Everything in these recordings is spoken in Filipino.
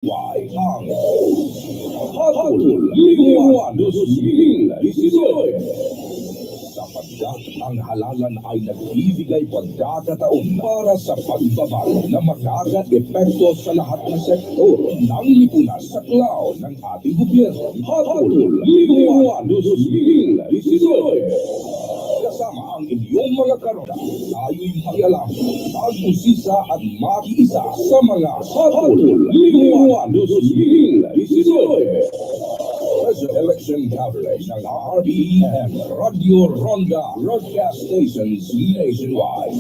Why ang Hatol 5-2019 sapagkat ang halalan ay nagbibigay pagkakataon para sa pagbabag na makaka-epekto sa lahat ng sektor ng lipunan sa klaw ng ating gobyerno. Hatol 5-2019 kasama ang inyong mga karoda, tayo'y makialam, mag-usisa at makiisa sa mga Hatol 5-2019 election coverage ng RPM Radio Ronda Broadcast Stations nationwide.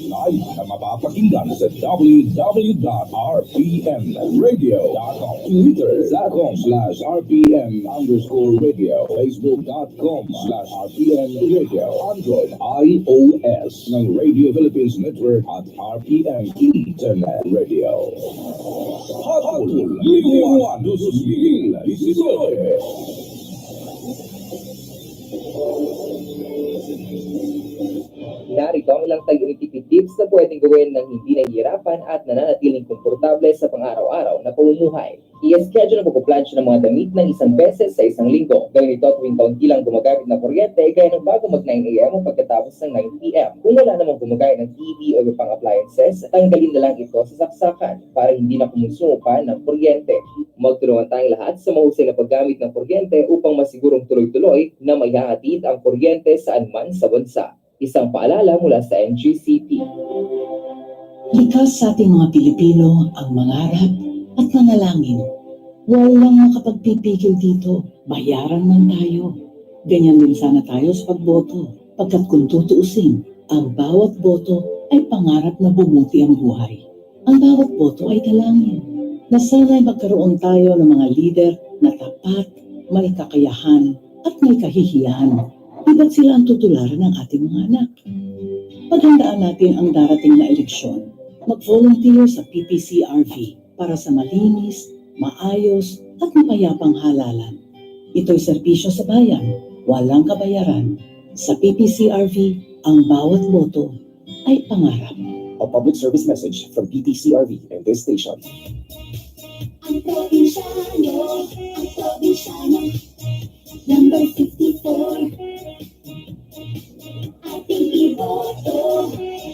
Live na mapapakinggan sa www.rpmradio.com, Twitter.com/rpm_radio, Facebook.com/rpmradio, Android, iOS ng Radio Philippines Network at RPM Internet Radio. Hatol 5-2019 Narito ang ilang tag-unity tips na pwedeng gawin ng hindi nahihirapan at nananatiling komportable sa pang-araw-araw na pamumuhay. I-schedule ang pagpuplansyo ng mga damit ng isang beses sa isang linggo. Gawin ito tuwing kaunti lang gumagamit ng kuryente gaya ng bago mag 9 AM o pagkatapos ng 9 PM. Kung wala namang gumagaya ng TV o iba pang appliances, tanggalin na lang ito sa saksakan para hindi na kumonsumo pa ng kuryente. Magtulungan tayong lahat sa mahusay na paggamit ng kuryente upang masigurong tuloy-tuloy na may hahatid ang kuryente saan man sa bansa. Isang paalala mula sa NGCP. Likas sa ating mga Pilipino ang mangarap at manalangin. Walang makapagpipigil dito, bayaran man tayo. Ganyan din sana tayo sa pagboto. Pagkat kung tutuusin, ang bawat boto ay pangarap na bumuti ang buhay. Ang bawat boto ay dalangin. Na sana'y magkaroon tayo ng mga lider na tapat, may kakayahan at may kahihiyan. Iba't sila ang tutularan ng ating mga anak. Paghandaan natin ang darating na eleksyon, mag-volunteer sa PPCRV para sa malinis, maayos at mapayapang halalan. Ito'y serbisyo sa bayan, walang kabayaran. Sa PPCRV, ang bawat boto ay pangarap. A public service message from PPCRV and this station. Ang probinsyano, number 54. Ating iboto,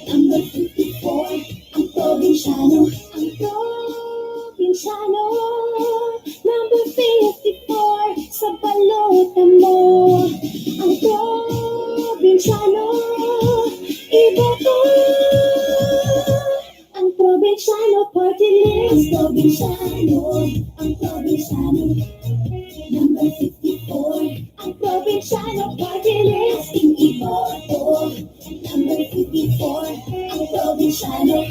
number 54. Ang probinsyano, number 54. Sa balota mo, ang probinsyano, iboto. Ang probinsyano party list, ang probinsyano, number 54. Ang probinsyano party list, iboto, number 54. Ang probinsyano.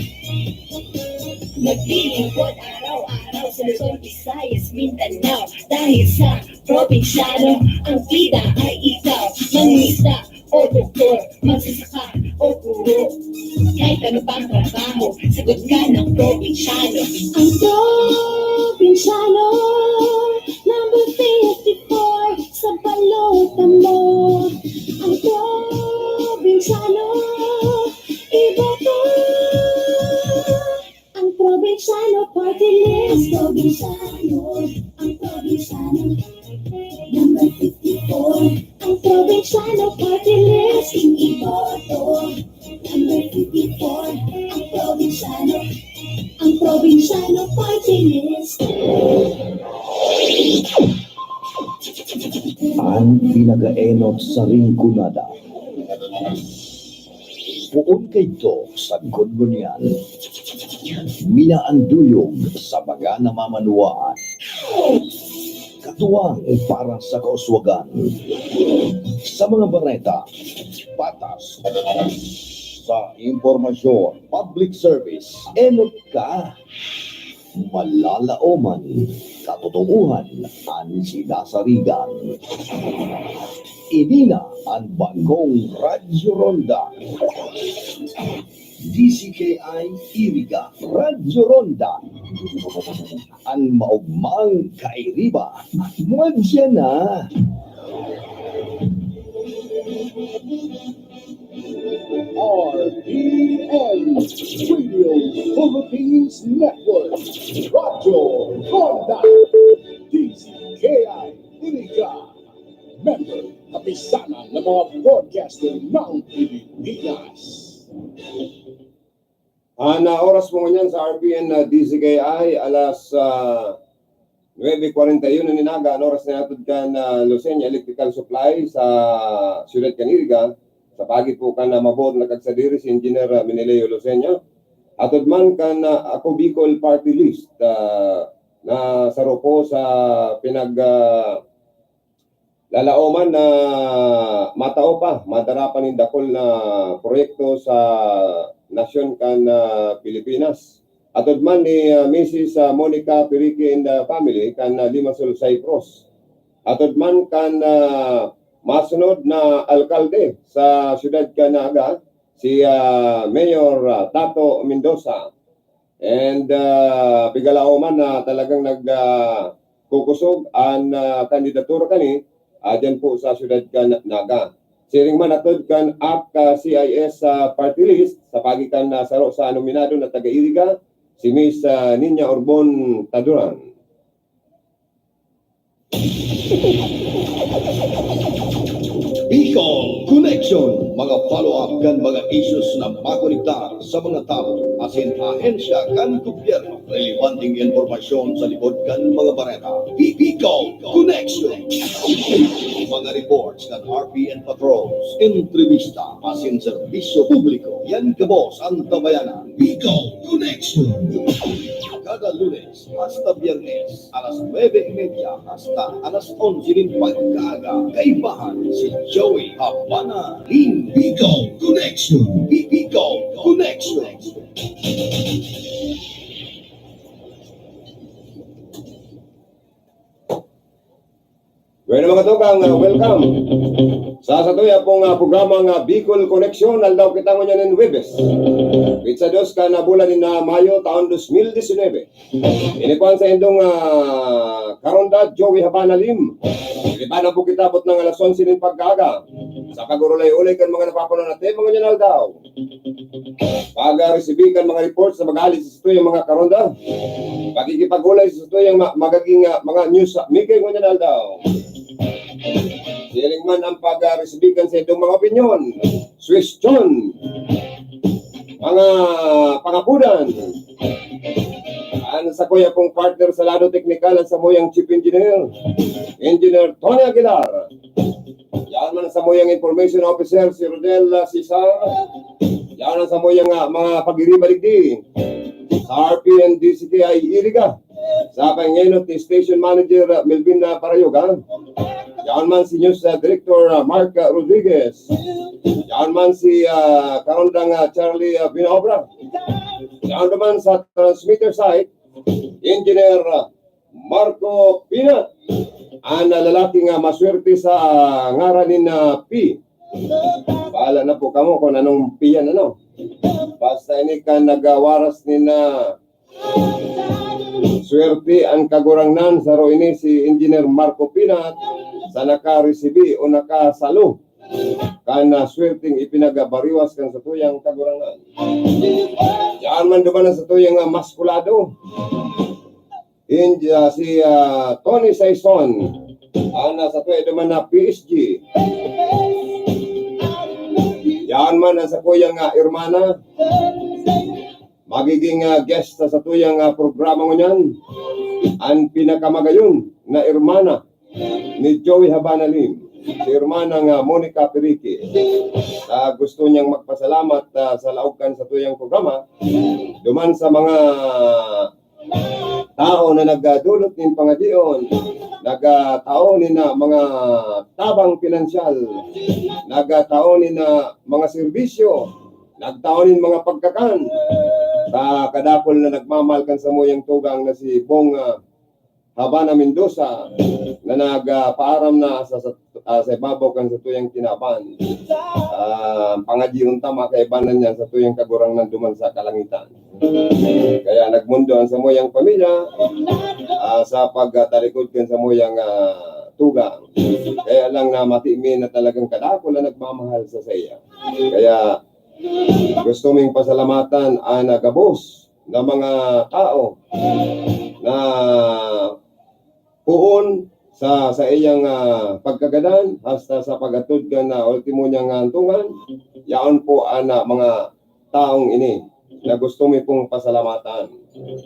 Naglilingkod araw-araw sa Luzon, Visayas, Mindanao. Dahil sa probinsyano, ang bida ay ikaw. Mangingisda o doktor, magsasaka o guro, kahit ano pang trabaho, sagot ka ng probinsyano. Ang probinsyano, number 54. Sa balota mo, ang probinsyano, iboto. Ang probinsyano party list, ang probinsyano, number 54. Ang probinsyano party list, iboto, number 54. Ang probinsyano party list. ang pinagaenot sa ringkunada. Puon kayto sa Gungunyan, minaanduyog sa mga namamanuaan, katuwang para sa kauswagan, sa mga bareta, patas, sa impormasyon, public service, enot ka, malalaoman, katotohanan, ang sinasarigan. Ini na ang bagong Radyo Ronda. DCKI Iriga Radyo Ronda. Ang maugmang kairiba. Magsiya na. RPN Radio Philippines Network, Radyo Honda, DZKI Iliga, member kapisanan ng mga broadcaster ng Pilipinas. Na oras mo ngayon sa RPN DZKI, alas 9:41 na ninaga, ang oras na natod ka na Lucena Electrical Supply sa Ciudad Caniriga, sa pagi po ka na mabot na kagsadiri si Engineer Meneleo Lucena. Atod man ka na ako Bicol Party List na saro po sa lalaoman na matao pa, madarapan ng dakol na proyekto sa nasyon kan Pilipinas. Atod man ni Mrs. Monica Perique and the family kan Limassol Cyprus. Atod man kan masunod na alkalde sa siyudad Canaga, si Mayor Tato Mendoza. And bigalaoman na talagang nagkukusog ang kandidatura kani dyan po sa siyudad Canaga. Siring man atod kan CIS party list sa pagitan na saro sa nominado na taga-Iriga, si Miss Ninya Orbon Taduran. Bicol Connection, mga follow-up kan mga issues na makonektar sa mga tao asin ahensya kan gobyerno, relevanting informasyon sa likod kan mga bareta. Bicol Connection, mga reports kan RPN patrols, entrevista asin serbisyo publiko, yan kabos ang tabayanan. Bicol Connection, kada Lunes hasta Biyernes alas 9:30 hasta alas 11 pagkaaga, kaibahan si Joey Habana in Bicol Connection. Bicol Connection. Bueno mga tukang, welcome sa satuya pong programang Bicol Connection. Aldaw kita mo niya ng Webes. Pizza dos ka na bulan ni na Mayo taon 2019. Inikuan sa indong karonda Joey Habana Lim. Ilipana po kita bot ng alas 11 ng pagkaga. Sa kagurulay-ulay kan mga napapunan natin, mga nyanal daw. Pag-resibi kan mga reports na mag-alis sa satuya mga karonda. Pagkikipagulay sa satuya magaging mga news mikay mga nyanal daw. Siling man ang pag-resibigan sa itong mga opinyon, question, mga pangapudan. Ano sa kuya pong partner sa lado teknikal at sa moyang chief engineer, Engineer Tony Aguilar. Yan man sa moyang information officer, si Rodel Cesar. Yan sa moyang mga pag-iribaligdi sa RPN DCKI Iriga. Sa pangenot ni Station Manager Melvin Parayoga. Yan man si News Director Mark Rodriguez. Yan man si Karondang Charlie Binobra. Yan naman sa transmitter site, Engineer Marco Pina. Ang lalaking maswerte sa ngaranin na P. Bahala na po kamo kung anong P yan, ano. Basta ini ka nagawaras ni na swerte ang kagurangnan sa ini si Engineer Marco Pina sa naka-resibi o nakasalo kana swerteng ipinagabariwas kan sa tuyang kagurangan. Yan man duman sa tuyang maskulado. Si Tony Saison ana sa tuyang duman na PSG. Yan man sa tuyang Irmana magiging guest sa tuyang programa ngunyan ang pinakamagayon na Irmana ni Joey Habana Lim, si Irmanang Monica Perique. Gusto niyang magpasalamat sa laukan sa tuyang programa duman sa mga tao na nagdulot ng pangadion, nagtao ni na mga tabang pinansyal, nagtao ni na mga serbisyo, nagtao ni mga pagkakan, kadapol na nagmamalkan sa moyang tugang na si Bong Habana Mendoza na nagpaaram na sa ibabaw kan sa tuyang kinaban. Pangadiyong tama kaibanan niya sa tuyang kagurang ng duman sa kalangitan. Kaya nagmundo ang sa moyang pamilya sa pagtalikod kan sa moyang tugang. Kaya lang na matimin na talagang kadako na nagmamahal sa saya. Kaya gusto ming pasalamatan ang nagabos na mga tao na puon sa iyang pagkagadan hasta sa pagatod ka na ultimo niyang tungan. Yaon po ang mga taong ini na gusto mi pong pasalamatan.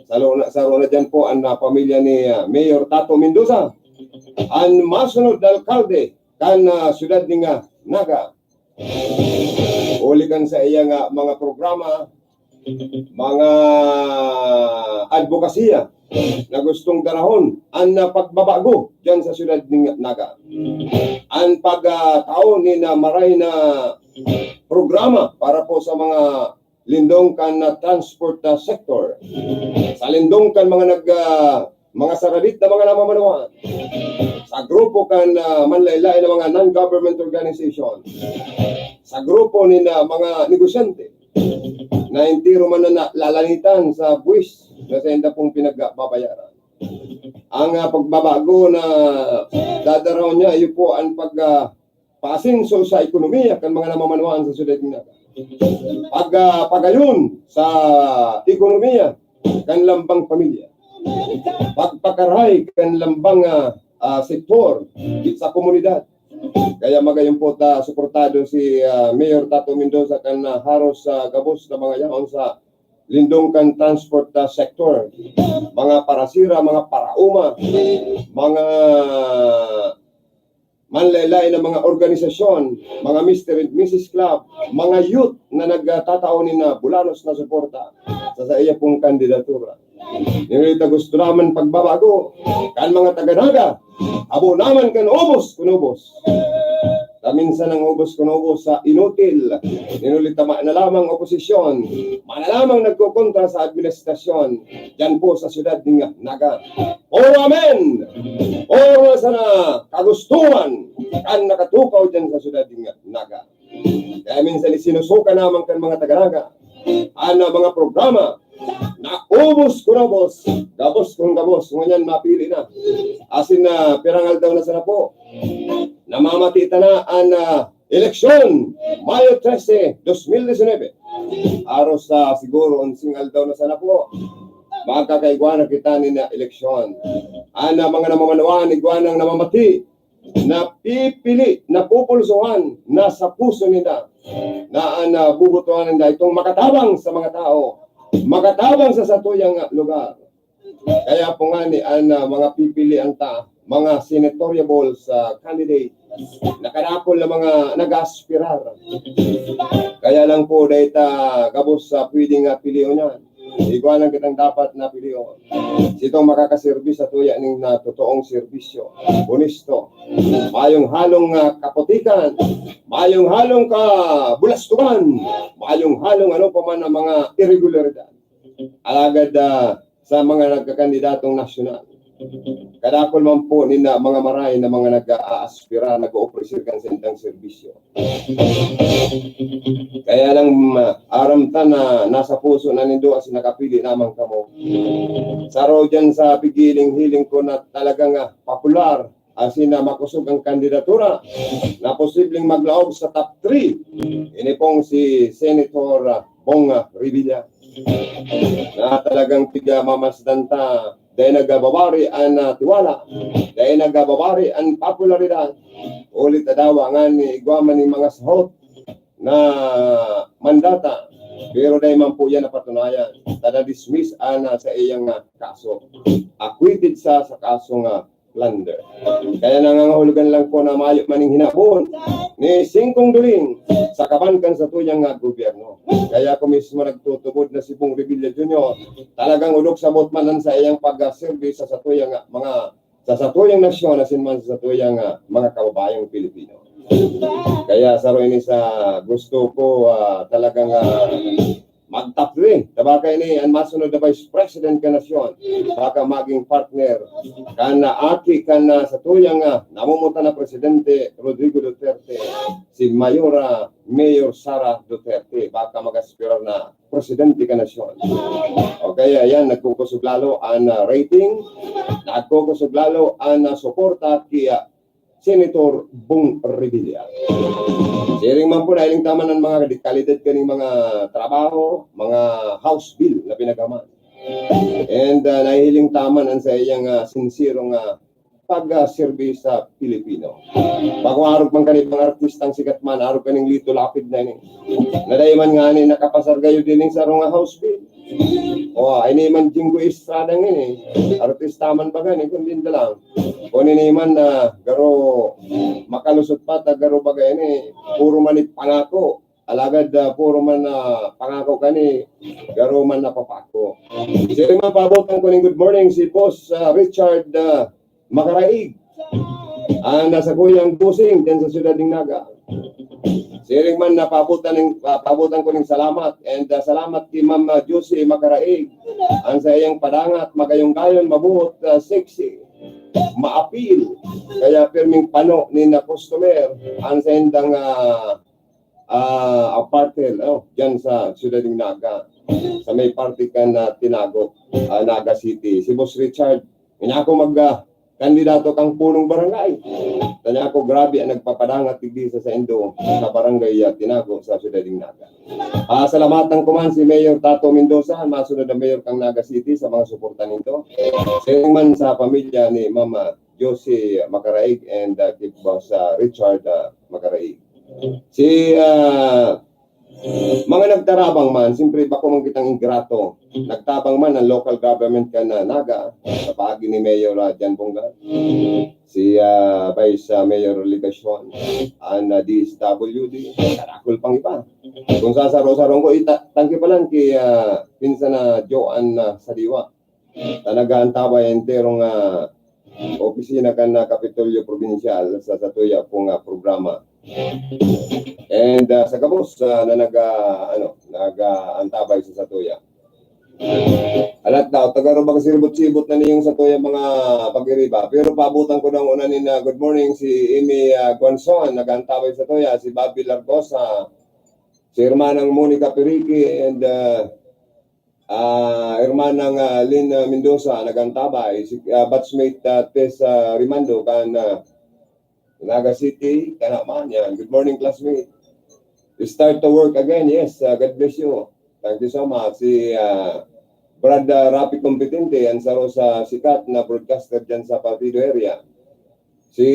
Sa rona dyan po ang pamilya ni Mayor Tato Mendoza, ang masunod na alkalde kan siyudad ni Naga. Uli kan sa iyang mga programa, mga advokasya na gustong darahon ang pagbabago dyan sa siyudad ng Naga. Ang pagtaon ni na maray na programa para po sa mga lindongkan na transport sector. Sa lindongkan mga saralit na mga namamanuan. Sa grupo kan manlaylay na mga non-government organization. Sa grupo ni na mga negosyante na hindi man na lalanitan sa buwis na sa enda pong pinagbabayaran. Ang pagbabago na dadaraw niya, iyo po ang pag-paasinso sa ekonomiya kan mga namamanuan sa siyudad ng Naga. Pagayon sa ekonomiya kan lambang pamilya. Pagpakaray kan lambang sektor sa komunidad. Kaya magayon po suportado si Mayor Tato Mendoza kan haros sa gabos na mga yaon sa lindongkan transport sector. Mga parasira, mga parauma, mga manlaylay na mga organisasyon, mga Mr. and Mrs. Club, mga youth na nagtataonin na bulanos na suporta sa iya pong kandidatura. Nilita gusto naman pagbabago, kan mga taga-Naga, abo naman kan ubos kunubos. Minsan ang ubos kunubos sa inutil, ninulita na lamang oposisyon, manalamang nagkukontra sa administrasyon, dyan po sa siyudad ng Naga. O amen! O sana kagustuhan kan nakatukaw dyan sa siyudad ng Naga. Kaya minsan isinusuka naman kan mga taga-Naga, mga programa na ubos kunubos, gabos kung gabos, ngunyan mapili na. Asin na pirangal daw na sana po. Namamatita na ang eleksyon Mayo 13, 2019. Aros sa siguro ang singal daw na sana po. Magkakaigwana kita ni na eleksyon. Mga namamanuan, igwanang namamati na pipili, na pupulsuhan na sa puso nila na bubutuhan nila itong makatabang sa mga tao, makatabang sa satuyang lugar. Kaya po nga ni mga pipili ang mga senatorial candidate na kanapol na mga nag-aspirar. Kaya lang po dahil gabos sa pwedeng piliyo niyan. Iguanan kitang dapat na piliyo. Sitong makakaservis sa tuya ng totoong serbisyo. Honesto. Mayong halong kaputikan. Mayong halong kabulastukan. Mayong halong ano pa man ang mga irregularidad. Alagad sa mga nagkakandidatong nasyonal. Kadakol man po ni na mga maray na mga nag-aaspira, nag-o-officer kan sa intang serbisyo. Kaya lang aramtan na nasa puso na nindo as nakapili naman kamo. Saro dyan sa pigiling-hiling ko na talagang popular asin na makusog ang kandidatura na posibleng maglaog sa top 3. Ini pong si Senator Bong Revilla na talagang tiga mamasdanta dahil nagababari ang tiwala, dahil nagababari ang popularidad. Ulit adawa nga ni igwaman ng mga sahot na mandata. Pero dahil man po yan napatunayan, tada-dismiss sa iyang kaso. Acquitted sa kasong plunder. Kaya nangangahulugan lang po na mayo maning hinabon ni Singkong Duling sa kabankan sa tuyang gobyerno. Kaya ako mismo nagtutubod na si Bong Revilla Jr. Talagang ulok sa botmanan sa iyang pag-service sa tuyang tuyang nasyon asin man sa tuyang mga kababayang Pilipino. Kaya sa ini sa gusto ko talagang mag-top 3. Tabaka ini ang masunod na Vice President ka nasyon. Baka maging partner kana aki kana sa tuyang namumuta na Presidente Rodrigo Duterte, si Mayor Sara Duterte. Baka mag-aspirar na Presidente ka nasyon. O kaya yan, nagkukusog lalo ang rating, nagkukusog lalo ang suporta kaya Senator Bong Revilla. Siring man po dahil tama ng mga kalidad kaning mga trabaho, mga house bill na pinagaman. And nahihiling taman ang sa iyang sinsirong pag-serve sa Pilipino. Bago harap man kanil mga artistang sikat man, harap kaning Lito Lapid na ni. Nadayaman nga ni nakapasargayo din sa rong house bill. O, ay ni man Jingo Estrada ngini. Artista man ba gani, kundi lang. O ni man na garo makalusot pa, garo bagay ni, puro man pangako. Alagad puro man pangako kani, garo man napapako. Siri man pabotan ko ning good morning si Boss Richard Makaraig. Ang nasa kuyang busing din sa Siyudad ng Naga. Siring man na pabutan ko ng salamat and salamat kay Ma'am Josie Makaraig. Ang sa iyang padangat, magayong-gayon, mabuhot, sexy, maapil. Kaya pirming pano ni na customer ang sa indang apartel dyan sa Siyudad ng Naga. Sa may party ka na Tinago, Naga City. Si Boss Richard, ako kandidato kang punong barangay. Tanya ako, grabe ang nagpapadangat tigdi sa Indo sa barangay Tinago sa Siyudad ng Naga. Salamatan ko man si Mayor Tato Mendoza, masunod na Mayor kang Naga City sa mga suporta nito. Siring man sa pamilya ni Mama Josie Makaraig and kay Boss Richard Makaraig. Si mga nagtarabang man, siyempre bako man kitang ingrato. Nagtabang man ang local government ka na Naga sa paagi ni Mayor Jan Bonga. Si Vice Mayor Ligacion, ang DSWD, karakol pang iba. Kung sasaro-sarong ko, tangki pa lang kay pinsan na Joan Sadiwa. Tanagaan tabay enterong opisina ka na Kapitolyo Provincial sa Satuya pong programa. And sa Gabos na nag-antabay sa Satuya. Alat daw, tagaro ba kasi ribot-sibot na niyong Satuya mga pag-iriba. Pero paabutan ko ng una ni na good morning si Amy Gonzon, nag-antabay sa Satuya, si Bobby Largosa, si hermanang Monica Perique, and hermanang Lynn Mendoza, nag-antabay, si batchmate Tess Rimando, Naga City, kanaman yan. Good morning, classmate. You start to work again. Yes, God bless you. Thank you so much. Si Brad Rapi Competente, yan sa Rosa Sikat na broadcaster dyan sa Partido area. Si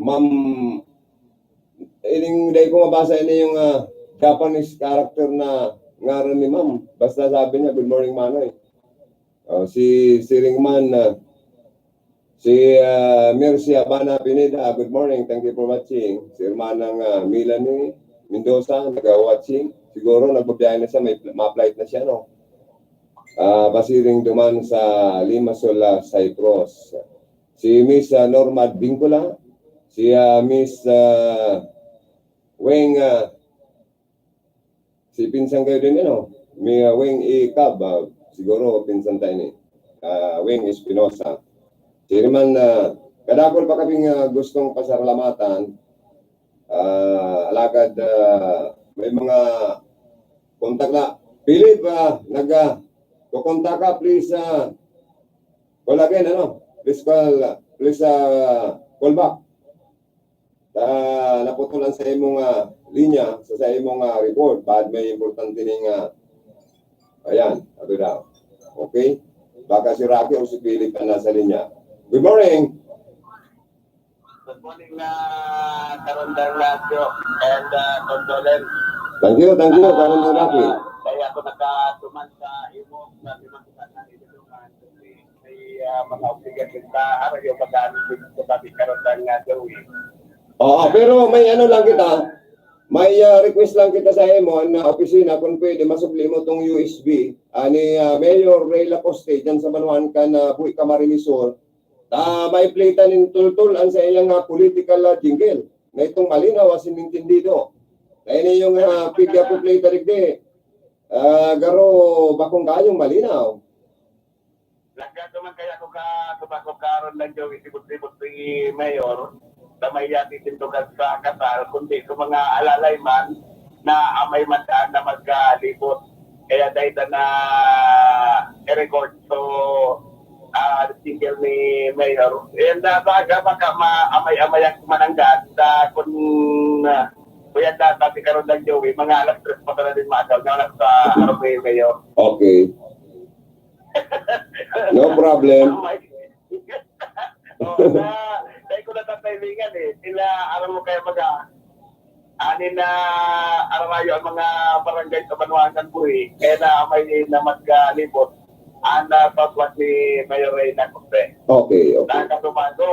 Ma'am, hindi ko mabasa ini yung Japanese character na ngaran ni Ma'am. Basta sabi niya, good morning, Manoy. Si Siringman, si Mercy Abana Pineda, good morning, thank you for watching. Si hermanang Melanie Mendoza, nag-watching. Siguro nagbabiyahe na siya, may ma-flight na siya, no? Basiring duman sa Limassol, Cyprus. Si Miss Norma Vincula, si Miss Weng, si pinsan kayo din, may Weng Ikab, siguro pinsan tayo ni Weng Espinosa. Siri man kadakol pa kaming gustong pasalamatan, alagad may mga kontak na. Philip, kukontak ka, please, call again, please call back. Naputulan sa imong linya, sa imong report, bad may importante ning, ayan, ano daw. Okay? Baka si Rocky o si Philip na nasa linya. Good morning. Good morning, Karondang Radio and condolence. Thank you, Karondang Rocky. Kaya ako nakatuman sa imo na limantukan na ilungan. May mga obligasyon sa araw yung pag-aanong sa sabi Karondang Radio. Oo, pero may lang kita. May request lang kita sa imo na opisina kung pwede masubli mo tong USB ni Mayor Ray Lacoste dyan sa Manuan ka na Buhi Camarinesor. May plata ng tultul ang sa iyang political jingle na itong malinaw as inintindido. Kaya na yung pigya po plata rigde. Garo bakong kayong malinaw. Lagyan naman kaya ko karon lang yung isibot-sibot ni Mayor na may yati tintugan sa Qatar, kundi sa mga alalay man na may mandaan na magkalibot. Kaya dahil na i-record. So, article ni Mayor. And baka amay-amay ang mananggat kung kuya data si karon lang Joey, mga alas 3 pa na din maagaw na sa araw ni Mayor. Okay. No problem. Dahil ko natatilingan sila alam mo kaya anin na aramayo ang mga barangay sa Banuangan po kaya na may na magkalibot ang southwest ni Mayor Reyna Coste. Okay. Nakatumago,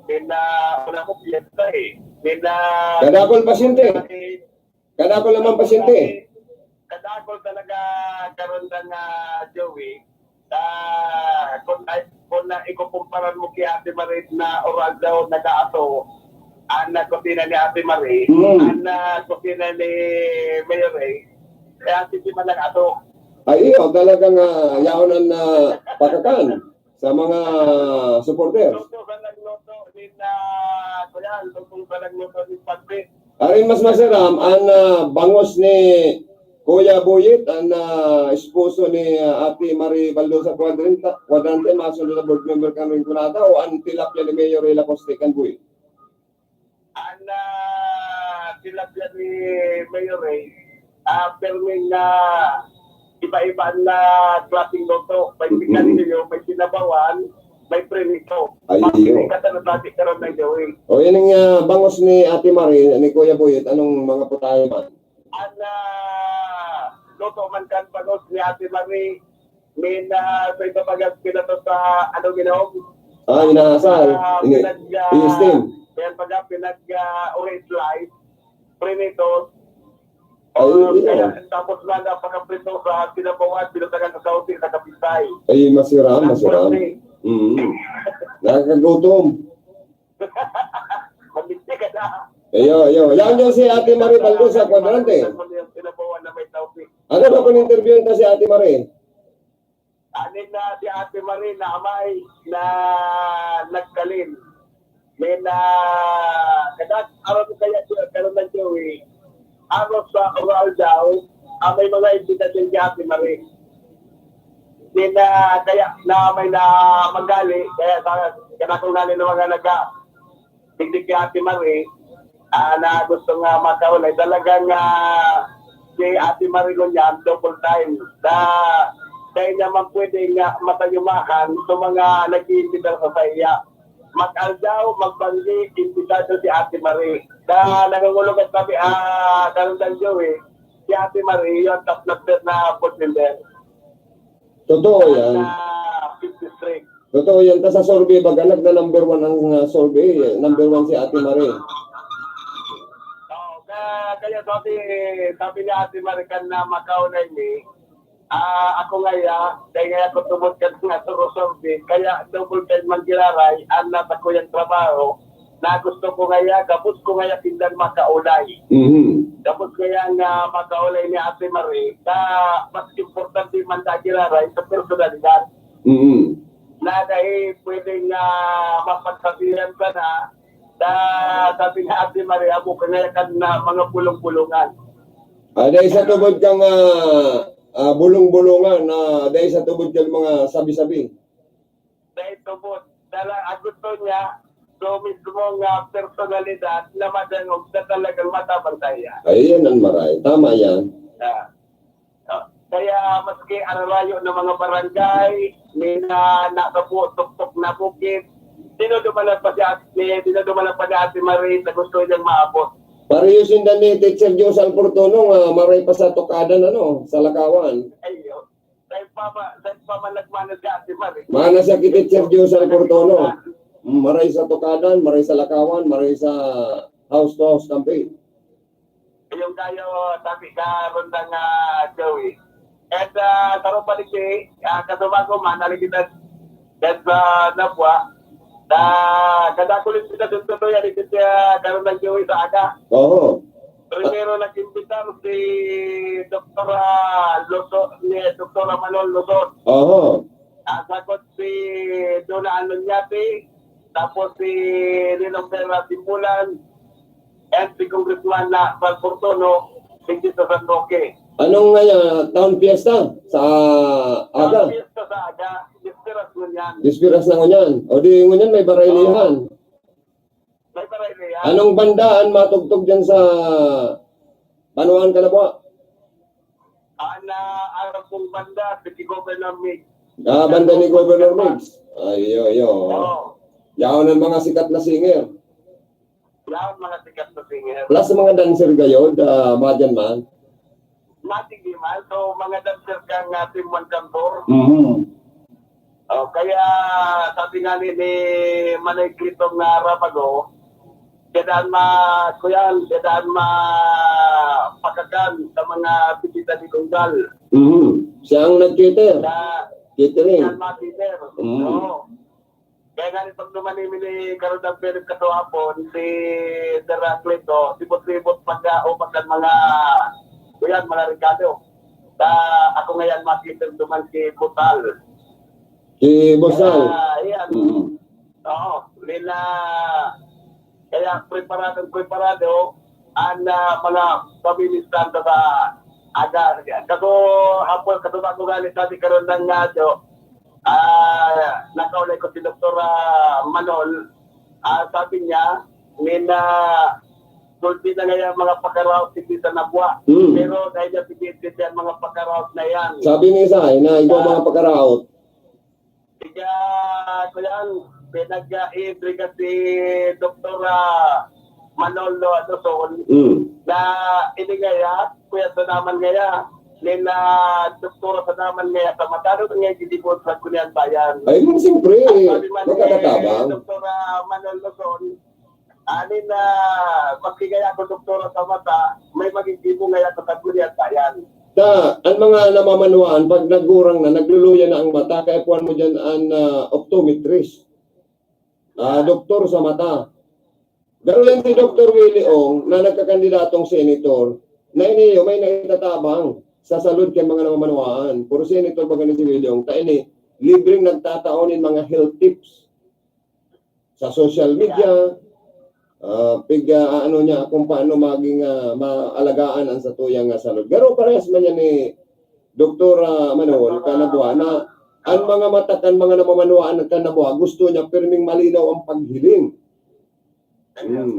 din na una mo piyesta din na Kadakol pasyente. Kadakol naman pasyente. Kadakol talaga karon ng Joey. Kung na ikukumparan mo kay Ate Marie na oral daw nag-aato ang kusina ni Ate Marie, ang kusina ni Mayor Ray, kaya hindi man lang ato. Ay, talagang yaonan na pakakan sa mga supporters. Luto ka nagluto din na, kuya, luto ka nagluto din pagpit. Arin mas masaram, ang bangos ni Kuya Buyit, ang esposo ni Ate Marie Baldosa Quadrante, masunod na board member kami kunata, o ang tilapia ni Mayor Reyna Coste kan Buyit? Ang tilapia ni Mayor Ray, perming na iba-iba na klaseng luto. May pikanilyo, may sinabawan, may premito. Ay, Hindi ka na dati karoon ng Joey. O yan ang bangos ni Ate Marie, ni Kuya Buyit, anong mga putahe man? Ang luto man kan bagos ni Ate Marie, may na sa ito pinato sa ginaw. Inaasal. In-steam. Kaya pinag-orange light, premito. Ay, Tapos na pagkaprito sa sinabawan, pinatagan sa sauti, sa kapitay. Ay, masiram. Nakakagutom. Magbiti ka na. Ayo. Yan yung si Ate Marie Baldosa Quadrante. Sinabawan na may tawpi. Ano ba kung interview ka si Ate Marie? Anin na si Ate Marie na amay na nagkalin. May na kadat aron kaya karon ng Joey. Aros sa oral daw, may mga invitation si Ate Marie. May na kaya na may na magali, kaya kung nanin ng mga digdig si Ate Marie, na gusto nga makaulay. Talagang si Ate Marie Lunyan, double time. Dahil niya man pwede nga matayumakan sa mga nag-iimbita sa saya. Mag-aldaw, magbanggi, imbitado si Ate Marie. Nangungulong at sabi, Darundan Joey, si Ate Marie, yung top na board member. Totoo yan. 53. Totoo yan. Tapos sa survey, baganag na number 1 ang survey. Number 1 si Ate Marie. Kaya sabi ni Ate Marie kan na makaunay ni, ako ngaya, dahil ngaya ko tumod ka nga sa survey, kaya double time magkiraray, anak ako yung trabaho, na gusto ko ngaya, kapos ko ngaya tindan makaulay. Kapos kaya nga makaulay ni Ate Marie, mas importante man kiraray sa personalidad. Na dahil pwedeng mapagsabihan ka na, sabi nga Ate Marie, ako kaya ka na mga pulong-pulungan. Dahil sa tubod kang bulong-bulungan, dahil sa tubod kang mga sabi-sabi. Dahil tubod, ang gusto niya, so mismo nga personalidad na madangog na talagang matabantaya. Ay, yan ang maray. Tama yan. Kaya maski aralayo ng mga barangay, may nakaputok-tok na bukid, dinudumalan pa ni Ate Marie na gusto niyang maabot. Pareho sindan ni Teacher Diyos Alportono, maray pa sa Tokadan, sa Lakawan. Ayun. Dahil pa malagmanan si Ate Marie. Mana siya ki Teacher Diyos Alportono. Maray sa Tokadan, maray sa Lakawan, maray sa house-to-house campaign. Yung kayo, sabi ka, ronda nga Joey. At taro pa rin kasubago man, naligitad sa napwa, kadakulit sila dun to yan, siya karoon ng Joey sa aga. Oo. Primero nag-imbitar si Dr. Manol Luzon. Oo. Sakot si Dona Anunyati, tapos si Ninong Serra Simbulan, and si Congressman na San Portono, si Tito San Roque. Anong nga town fiesta sa aga? Fiesta sa aga, Dispiras mo yan. Dispiras na ngunyan. O di ngunyan may baraylihan. May parayli yan. Anong bandaan matugtog dyan sa Panuan Kalabuan? Na araw kong banda, si Governor Mig. Banda ni Governor Migs. Ayo. Oo. Yaon ang mga sikat na singer. Yan mga sikat na singer. Plus mga dancer kayo, madyan man. Matigiman, so mga dancer kang Team 1 Cantor. Kaya sabi nga ni Manay Kritong na Rapago, kadaan pakakan sa mga bisita ni Kunggal. Siya ang nag-cater. Na Catering. yan makiter. Oo. Kaya nga nitong dumanimi ni Karudang Philip Katuapon, si Sir Clito, sibot-sibot pagka-upakan mga kuyan, mga Ricardo. Ako ngayon makiter duman si Butal. Si Bosal. Yan. Oo. Nila, kaya preparado ang mga pabilisan sa aga. Kaso hapon, katulad ko galit natin karoon ng radyo, nakaulay ko si Dr. Manol, sabi niya, nina sulti na ngayon mga pagkaraos hindi sa nabwa. Pero dahil niya pigit yan mga pagkaraos na yan. Sabi ni Isay na ikaw mga pagkaraot. Kaya ko yan, pinag-iintriga si Dr. Manolo Adoson na inigaya, kuya sa naman ngaya, nila doktora sa naman ngaya sa matalo nga hindi po sa kunyan bayan. Ay, mo siyempre, Dr. magkakatabang. Manolo Adoson, anin na magkigaya ko doktora sa mata, may magigibo ngaya sa kunyan bayan. Ang mga namamanuan, pag nagurang na, nagluluya na ang mata, kaya puwan mo dyan ang optometrist. Doktor sa mata. Pero yan si Dr. Willie Ong, na nagkakandidatong senator, na iniyo may naitatabang sa salud kay mga namamanuan. Puro senator ba ganun si Willie Ong? Kaya ini, libreng nagtataonin mga health tips sa social media, ano niya kung paano maging maalagaan ang satuyang salud. Pero parehas man yan ni Dr. Manol Kanabuha na ang mga matakan, mga namamanuan ng Kanabuha, gusto niya pirming malinaw ang paghiling. Pagyan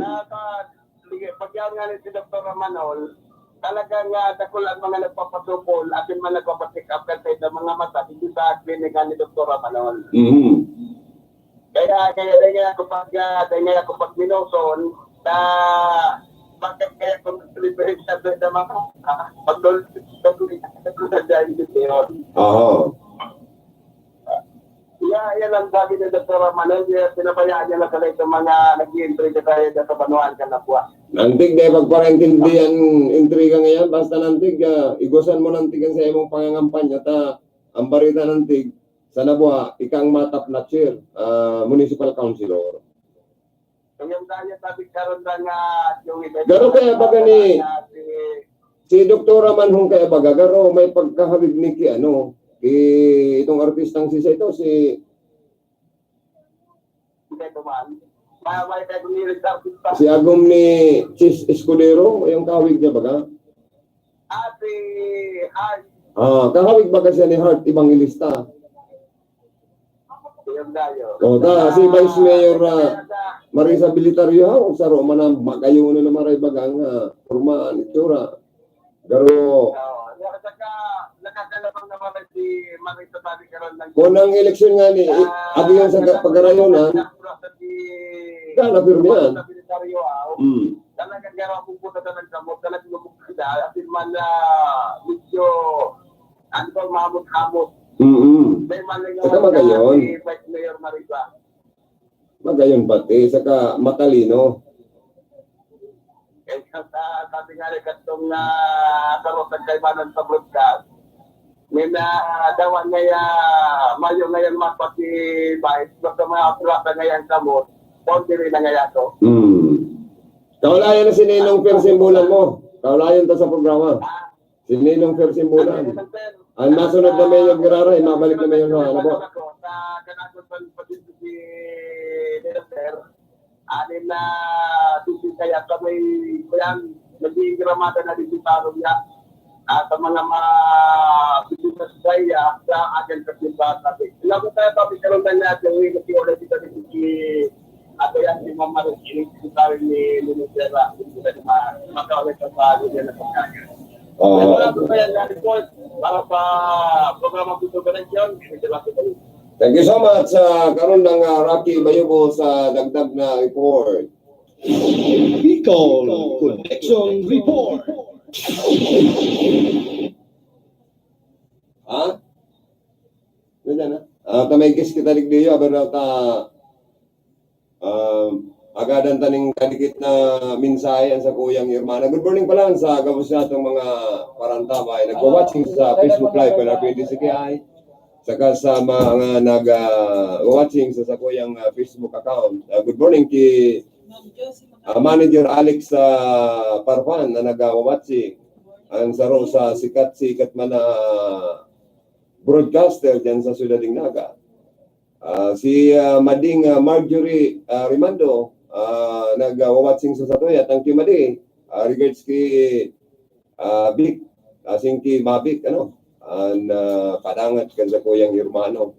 nga ni si Dr. Manol, talagang dakol ang mga nagpapasupol at yung mga nagpapatik up sa mga mata, hindi sa klinika ni Dr. Manol. Kaya dahil ako pag minuson, na bakit kaya kung delivery sa mga pag-delivery sa dahil dito yun. Yan ang sabi ni Dr. Manol, pinabayaan niya na sa ito mga nag-i-entry ka tayo sa Banuan Kanabuha. Nantig, dahil pagparentindi ang intriga ngayon, basta nantig, igusan mo nantig ang sa imong pangangampanya, ang barita nantig, sa Nabuha, ikang matap na chair, municipal councilor. Kung yung dahil sabi karoon na nga, Garo kaya baga ni, si Dr. Manhong kaya baga, garo may pagkahawig ni itong artistang si ito, si Agum ni Chis Escudero, yung kahawig niya baga? Kahawig baga siya ni Hart Evangelista. Si Vice Mayor Marisa Bilitario, sa Roma na makayo na maray bagang formaan itura. Garo nakakalabang naman si Marita Sabi karoon ng kunang eleksyon nga ni agi yung sa pagkarayonan napirmi yan. Talagang garaw kung punta na ng gamot, talagang lumukida, at yun man medyo mamot-hamot. Saka magayon. Si Vice Mayor Marisa. Magayon pati, saka matalino. Sabi nga rin katong karoon ng kaibanan sa broadcast, may dawan ngaya, mayo ngayon mapati Vice, basta mga aprata ngayon kamot, konti rin na ngaya to. Kaulayan na si Ninong Persimbulan mo. Kaulayan to sa programa. Si Ninong Persimbulan. Ang nasunod na Mayor Guerrero, mabalik na Mayor sa Alabo. Anin na kaya kami kuyan naging gramada na din sa niya. sa mga business gaya sa akin kasimbahan natin. Ilang ko tayo topic karoon na natin yung kasi ulit dito ni ato yan si Mama Rosine, secretary ni Lunitera, hindi na makaulit sa bago niya na pagkakaya. Wala ko kaya na report para sa programa Pito Connection, binigyan ko kayo. Thank you so much sa karon ng Rocky Bayubo sa dagdag na report. Bicol Connection Report. Ha? Ganyan na. Tamay-gis kita ligdiyo, pero agadan taning kadikit na mensahe sa kuyang Irmana. Good morning pa lang sa gabos natong mga parantabay. Nagwa-watching sa Facebook Live para PDCKI. Saka sa mga nag-watching sa kuyang Facebook account. Good morning kay Manager Alex Parpan na nag-watching. Ang saro sa sikat-sikat man na broadcaster dyan sa Ciudad Dignaga. Si Mading Marjorie Rimando nag-watching sa Satoya. Thank you, Madi. Regards kay Vic, asing kay Mavic, padangat kan sa kuyang Hermano.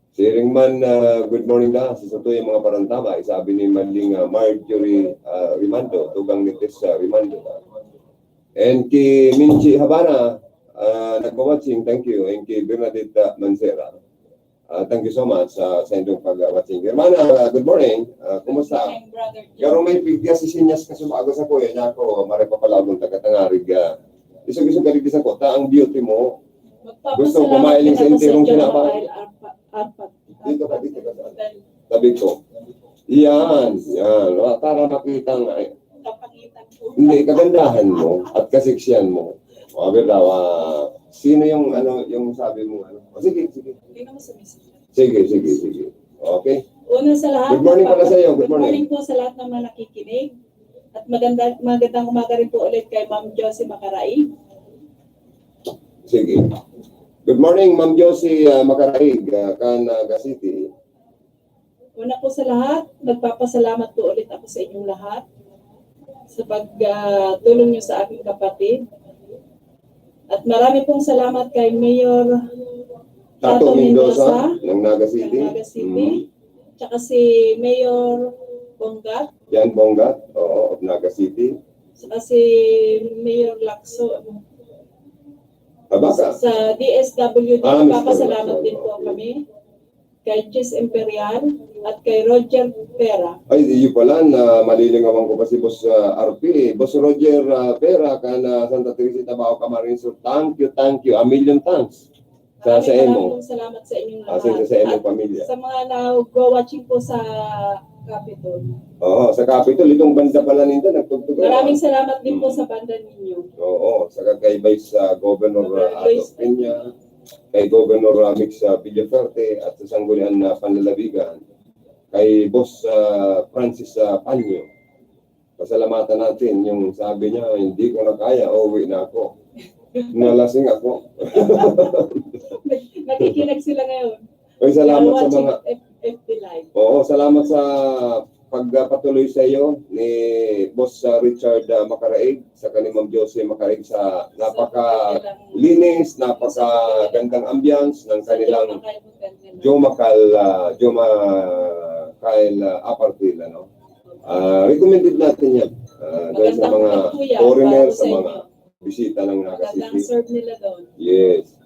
Si Ringman, good morning na sa Satoya mga parantama. Sabi ni Mading Marjorie Rimando, tugang nitis Rimando. And kay Minchi Habana, nag-watching, thank you. And kay Bernadette Mancera. Thank you so much sa inyong pag-watching. Hermana, good morning. Kumusta? Garo may bigyan si Sinyas kasi maaga sa kuya niya ako, maripapalabong taga-tangarig. Isog-isog ka rin sa ko, ang beauty mo. Gusto kumailing sa intirong sinapay. Dito ka. Sabi ko. Yan. Para makita nga. Hindi, kagandahan mo at kasiksyan mo. Sabi daw, sino yung yung sabi mo sige. Sige. Okay. Una sa lahat, Good morning pala sa iyo. Good morning. po sa lahat ng mga nakikinig. At magandang umaga rin po ulit kay Ma'am Josie Macaraig. Sige. Good morning, Ma'am Josie Macaraig, Canaga City. Una po sa lahat, nagpapasalamat po ulit ako sa inyong lahat sa pagtulong niyo sa aking kapatid. At marami pong salamat kay Mayor Tato Mendoza ng Naga City. Tsaka si Mayor Bongat. Yan Bongat, of Naga City. Tsaka si Mayor Lacso. Baka. Sa DSWD, papasalamat Mr. din po kami. Kay Chis Imperial at kay Roger Pera. Ay, iyo pala na malilingawan ko pa si Boss RP. Boss Roger Pera, Santa Teresa Tabao Camarines Sur. Thank you. A million thanks. Sa emo. Maraming salamat sa inyong lahat. Sa inyong pamilya. Sa mga nag-watching po sa Capitol. Oo, sa Capitol. Itong banda pala nito, nagtugtog. Maraming salamat din po sa banda ninyo. Oo, sa kay Vice Governor Ato Peña, kay Governor Mix Villaferte, at sa Sanggunian na Panlalawigan, kay Boss Francis Panyo. Pasalamatan natin yung sabi niya, hindi ko na kaya, uwi na ako. Nalasing ako. Nakikinig sila ngayon. Ay, salamat sa mga... FB Live. Oo, salamat sa pagpatuloy sa iyo ni Boss Richard Macaraig, sa kanil Ma'am Josie Macaraig sa napaka-linis, napaka-gandang ambience ng kanilang Jomacal Apartil. Recommended natin yan. Dahil sa mga foreigner, sa mga bisita ng Naga City. Serve nila doon. Yes.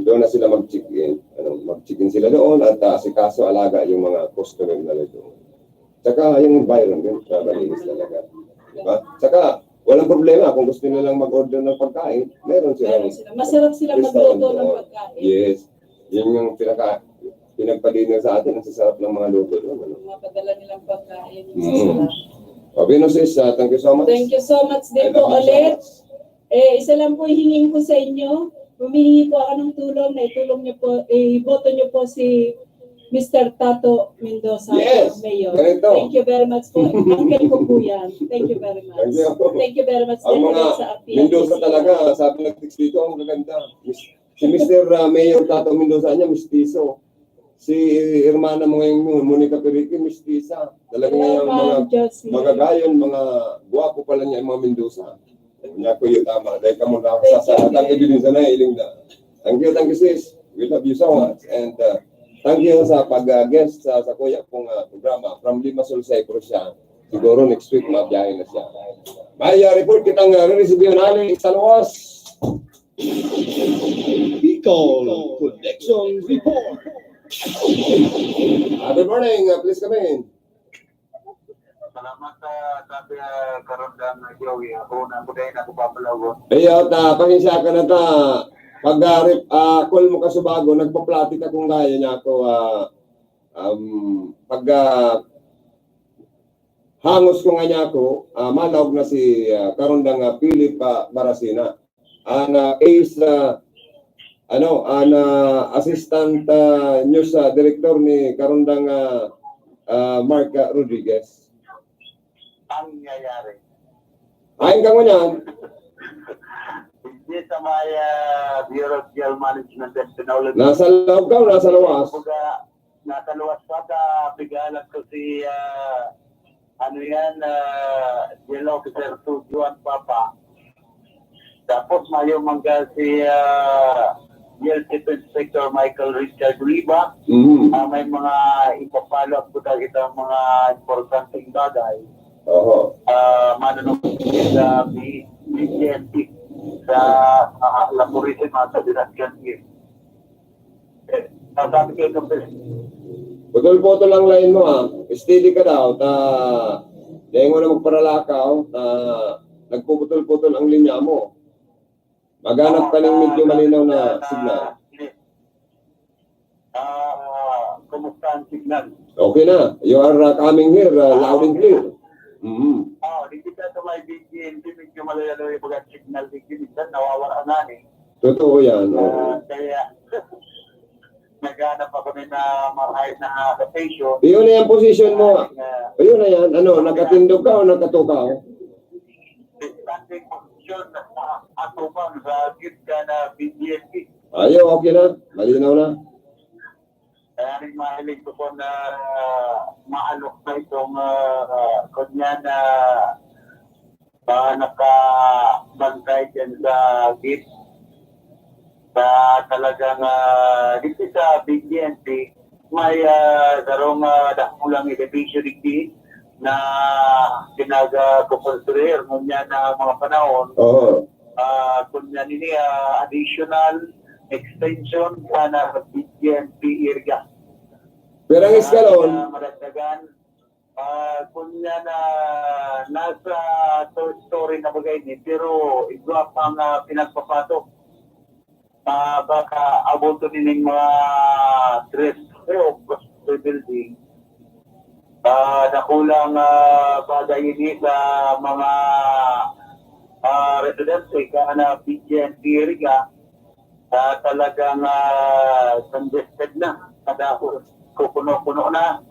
Doon na sila mag-check-in. Mag-check-in sila doon at asikaso alaga yung mga customer nila doon. Tsaka yung environment, malinis talaga. Diba? Tsaka walang problema kung gusto nilang mag-order ng pagkain, meron sila. Masarap sila magluto ng pagkain. Yes. Yun yung pinagpalinis sa atin, ang sasarap ng mga luto doon. Mapadala nilang pagkain. Binosis, thank you so much. Thank you so much din po ulit. Isa lang po hingin ko sa inyo. Humihingi po ako ng tulong na iboto niyo po si Mr. Tato Mendoza, yes, Mayor. Ganito. Thank you very much po. Uncle ko po yan. Thank you very much. Thank you very much. Ang mga Mendoza talaga, sabi ng text dito, ang maganda. Si Mr. Mayor Tato Mendoza niya, mistiso. Si Hermana mo ngayon, Monica Perique, mistisa. Talaga nga yung mga magagayon, mga guwapo pala niya, yung mga Mendoza. Nya ko yung tama. Dahil ka mo na sasalatang ebidensya na iling na. Thank you sis. We love you so much. And thank you sa pag-guest sa kuya pong programa. From Limassol, Cyprus siya. Siguro next week mabiyahe na siya. May report kitang re-receive namin sa luwas. Bicol Connection Report. Good morning. Please come in. Salamat sa sabi karon dan Joey. Ako na ko din ako papalago. Ayaw na, pangisya ka na ta. Pag call mo ka sa bago, nagpa-plati ka kung gaya niya ako. Pag hangos ko nga niya ako, malawag na si karundang Philip Barasina. Ace, assistant news director ni karundang Mark Rodriguez. Ang nangyayari. Ayun ka mo niyan. Hindi sa may Bureau of Jail Management and Technology. Nasa loob ka o nasa lawas? Nasa luwas pa bigalan ko si Jail Officer Juan Papa. Tapos mayo mangga si Jail Chief Inspector Michael Richard Riva. May mga ipapalo up ko kita mga importanteng bagay. Manunod sa BGNP sa laboratory sa Dinasyan Game. Sabi kayo ng Putol-putol lang line mo steady ka daw. Dahil mo na magparalakaw, nagpuputol-putol ang linya mo. Maghanap ka ng medyo malinaw na signal. Kumusta ang signal? Okay na. You are coming here loud and clear. Hindi ka sa may BGNP, medyo malalalo yung mga signal dito. Nawawala na Totoo yan. Kaya, naghanap ako na marahil na station. Iyon na yung position mo. Iyon na yan. Nakatindog ka o nakatukaw? Standing position na atupang sa gitna na BGNP. Ayaw, okay na. Malinaw na. Kaya rin mahilig ko po na maalok na itong kunya na nakabantay dyan sa git. Sa talagang dito sa BGNP, may darong dakulang division git na pinag-kukonstruir kunya na mga panahon. Kunya nini additional extension na BGNP area. Pero ang eskalon, madagdagan, kunya na nasa third story na bagay ni, pero igwa pang pinagpapatok. Baka aboto nining mga dress of the building. Nakulang bagay ini sa mga residente ka na BGNP area. Talagang congested na. Kada kupuno-puno na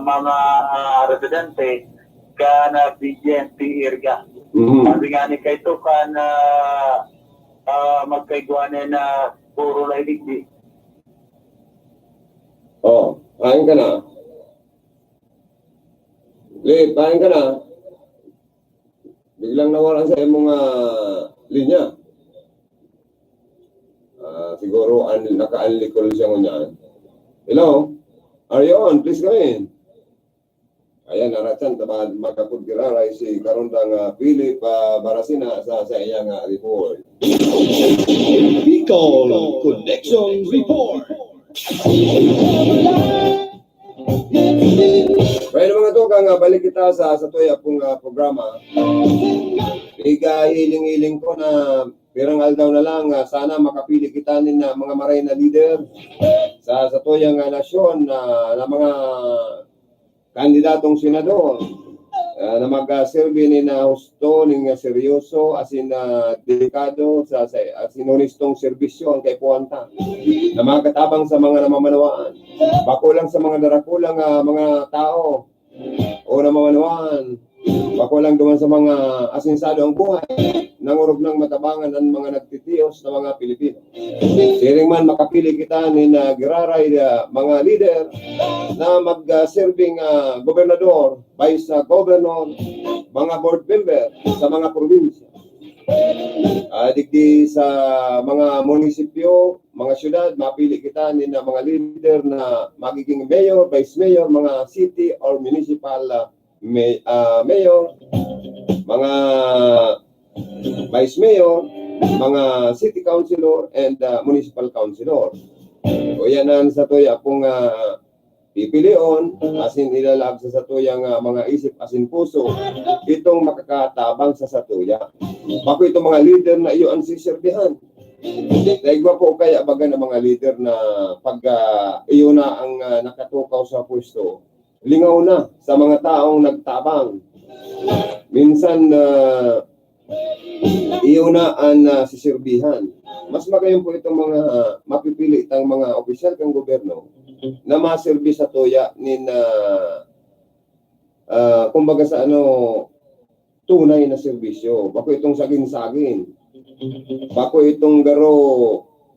mga residente ka na BGNP area. Sabi nga ni Kaito ka na magkaigwanan na puro lahiligdi. Pahin ka na. Lee, pahin ka na. Biglang nawalan sa mga linya. Siguro naka-unlicol siya ngunyan. Hello? Are you on? Please come in. Ayan, naratsan, makapagkiraray si karundang Philip Barasina sa iyang report. Bicol Connection Report. Well, mga tukang, balik kita sa tuya pong programa. Hiling-hiling ko na pirang aldaw na lang, sana makapili kita nin na mga maray na leader sa tuyang nasyon na mga kandidatong senador na mag-serve ni na husto, ning seryoso, asin delikado, asin honestong serbisyo ang kay Puanta na makatabang sa mga namamanawaan. Bakulang sa mga darakulang mga tao o namamanawaan. Bakulang duman sa mga asinsado ang buhay, nangurog ng matabangan ng mga nagtitiyos na mga Pilipino. Siring man makapili kita ni giraray mga leader na mag-serving gobernador, vice governor, mga board member sa mga probinsya. Digdi sa mga munisipyo, mga syudad, mapili kita ni na mga leader na magiging mayor, vice mayor, mga city or municipal mayor, mga vice mayor, mga city councilor, and municipal councilor. O yan ang sa tuya pong pipilion, asin ilalag sa satuyang mga isip asin puso, itong makakatabang sa satuya. Bako itong mga leader na iyo ang siserbihan. Naigwa po kaya baga ng mga leader na pag iyo na ang nakatukaw sa pwesto, lingaw na sa mga taong nagtabang. Minsan iyo na ang siserbihan. Mas magayon po itong mga mapipili itang mga opisyal ng gobyerno na maserbi sa tuya ni na kumbaga sa tunay na serbisyo. Bako itong saging-saging. Bako itong garo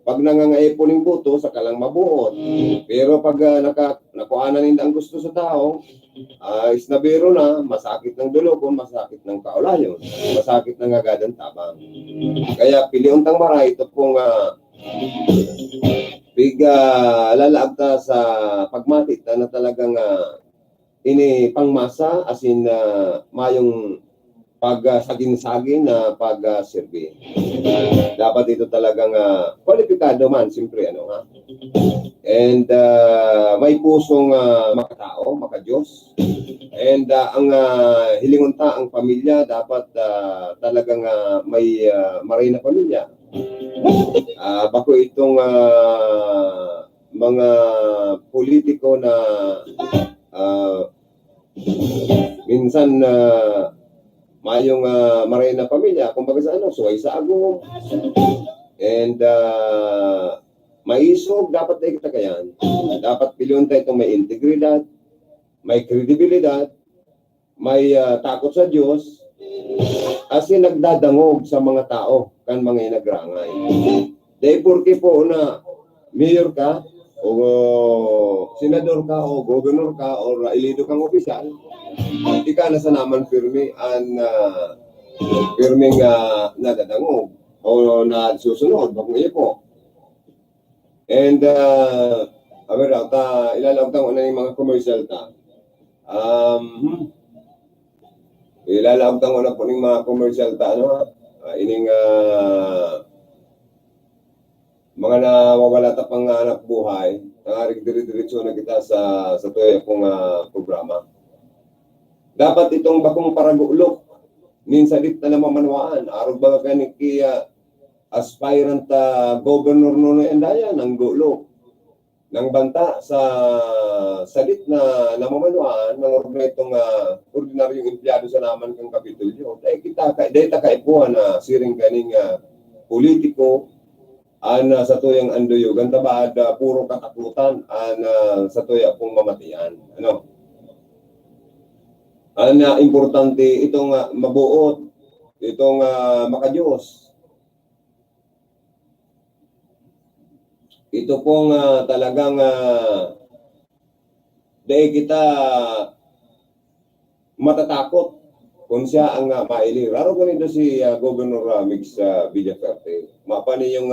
pag nangangaipuling buto sa kalang mabuot. Pero pag nakuhanan nila ang gusto sa tao, is nabiro na, masakit ng dulokon, masakit ng kaulayon, masakit ng agadang tabang. Kaya piliun tang mara ito pong lalaagta sa pagmatit na talagang ini pangmasa asin mayong pag-saging-saging na pag-serve. Dapat ito talagang kwalipikado man, siyempre, And may pusong makatao, makadiyos. And ang hilingunta, ang pamilya, dapat talagang may maray na pamilya. Bako itong mga politiko na minsan mayong maray na pamilya, kumbaga sa suway sa agong. And maisog, dapat na kita kayan. Dapat piliyon tayo itong may integridad, may kredibilidad, may takot sa Diyos, kasi nagdadangog sa mga tao, kan mga inagrangay. Dahil porke po na mayor ka, o senador ka, o governor ka, o ilido kang opisyal, di ka na sa naman firme ang firmeng nadadangog o na susunod, bakong iyo po. And ilalawag tayo na yung mga commercial ta. Ilalawag tayo na po ng mga commercial ta, ining mga nawawala ta pang anak buhay, nangarig dire-diretso na kita sa tuya pong programa. Dapat itong bakong paragulok, minsan dit na namamanwaan, arog ba ka ni aspirant governor Nonoy Andayan, ang gulo ng banta sa salit na namamanwaan ng itong ordinaryong empleyado sa naman kang kapitulyo. Dahil ta kaipuhan na siring kaning politiko sa tuyang andoyo, ganda ba puro katakutan sa tuya pong mamatian. Importante itong mabuot, itong makadiyos. Ito pong talagang dahil kita matatakot kung siya ang mailir. Raro ko nito si Governor Mix Villaferte. Mapani yung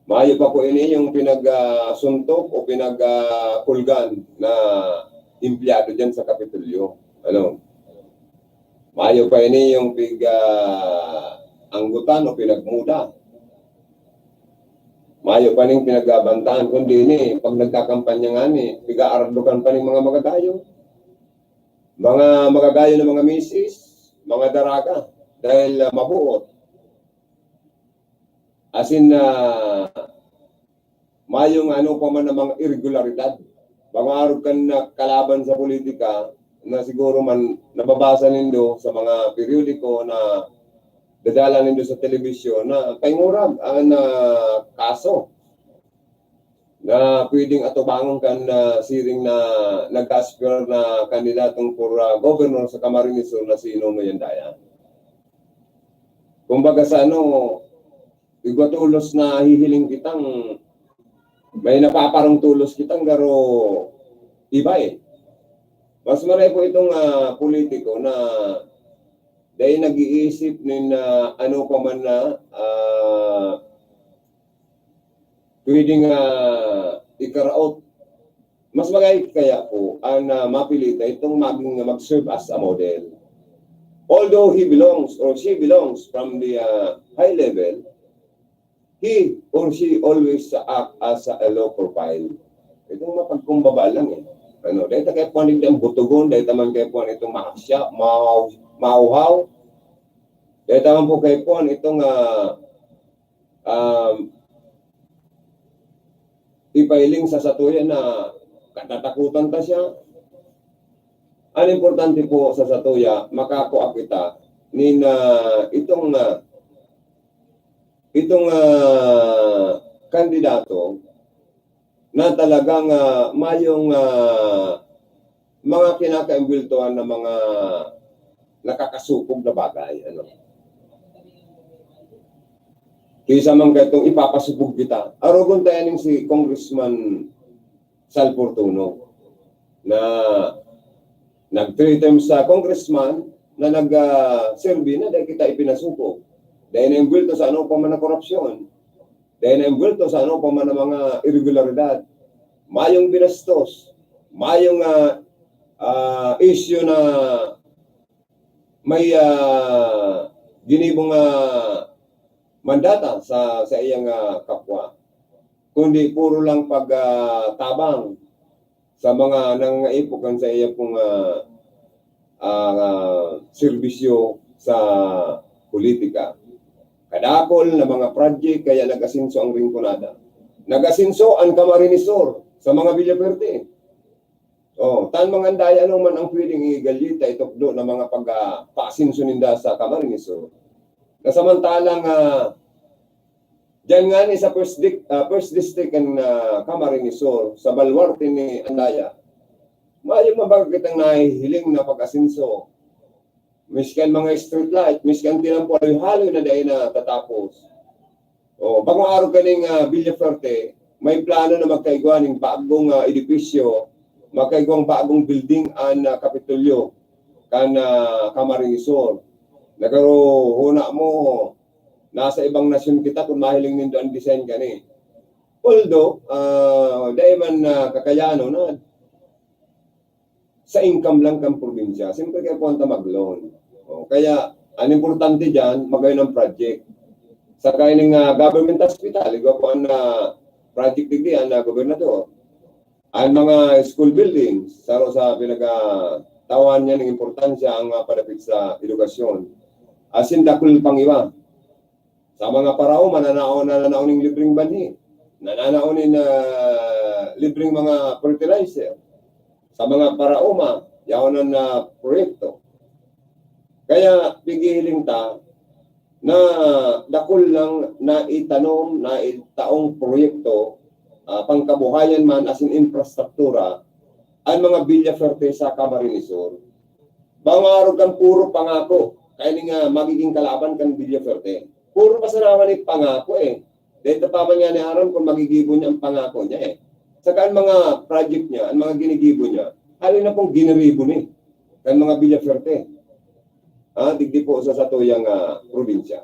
maayo pa po ini yung pinag-suntok o pinag-kulgan na empleyado dyan sa Kapitolyo. Maayo pa ini yung anggutan o pinagmuda. Maayo pa ning pinagabantaan, kundi pag nagkakampanya nga piga-ardukan pa ng mga magagayo. Mga magagayo ng mga misis, mga daraga, dahil mabuot. As in, mayong pa man ng mga irregularidad. Pangarap ka na kalaban sa politika na siguro man nababasa nindo sa mga periodiko na dadala nindo sa telebisyon na paingurag ang kaso na pwedeng atubangon kan siring na nag-aspire na kandidatong for governor sa Camarines Sur na si Nonoy Andayan. Kumbaga sa igwatulos na hihiling kitang may napaparang tulos kitang garo iba Mas marami po itong politiko na dahil nag-iisip nin ano pa man na pwedeng ikaraot. Mas magay kaya po ang mapilita itong mag-serve as a model. Although he belongs or she belongs from the high level, he or she always act as a low profile. Itong mapagkumbaba lang eh. Ano, dahil kaya po nito ang butugon, dahil taman kaya po itong mahasya, mauhaw. Dahil taman po kaya po itong ipailing sa satuyan na katatakutan ta siya. Ang importante po sa satuya, makakuha kita nin itong kandidato na talagang mayong mga kinakaimbultuhan na mga nakakasupog na bagay. Ano? Kaysa man itong ipapasupog kita. Arogon tayo ng si Congressman Sal Fortuno na nag-3 terms sa congressman na nag-serve na dahil kita ipinasupog. Dahil na-imbulto sa ano pa man na korupsyon. Dahil na-imbulto sa ano pa man na mga irregularidad. Mayong binastos. Mayong issue na may ginibong mandata sa iyang kapwa. Kundi puro lang pagtabang sa mga nangaipukan sa iya pong serbisyo sa politika. Kadakol na mga project kaya nag-asinso ang Rinconada. Nag-asinso ang Camarinesor sa mga Villaperte. Tan mga daya ano man ang pwedeng igalita itokdo na mga pagpa-asinso ninda sa Camarinesor. Nasamantalang diyan nga ni sa first district ng Camarinesor sa Baluarte ni Andaya, maayong mabagkit ang nahihiling na pag-asinso. Miskan mga street light, miskan tinampoy-haloy na dahil na tatapos. Bagong araw kaning Villaferte, may plano na magkaigwa ng bagong edipisyo, magkaigwang bagong building ang Kapitolyo kan Camarinesor. Nagaro huna mo nasa ibang nasyon kita kung mahiling nindo ang design kani. Although, dahil man kakayano na sa income lang kang probinsya, siyempre kaya punta mag-loan. Kaya, ang importante dyan, magayon ng project. Sa kaya ng government hospital, ikaw po ang project degree, ang gobernador. Ang mga school buildings, sa pinag-tawan niya ng importansya ang palapit sa edukasyon. Asin dakul pang iba. Sa mga parao, nananaon ng libreng banhi. Nananaon libreng mga fertilizer. Sa mga paraoma, yawanan na proyekto. Kaya pigiling ta na dakul lang na itanom, na itaong proyekto, pangkabuhayan man as in infrastruktura, ang mga Villaferte sa Camarinesor. Bangarog kang puro pangako, kaya nga magiging kalaban kang Villaferte. Puro pasarawan ni pangako eh. Dahil tapaman nga ni Aaron kung magigibo niya ang pangako niya eh. Saka ang mga project niya, ang mga ginigibo niya, halin na pong giniribo ni kan mga Villaferte. Digdi po sa satuyang probinsya.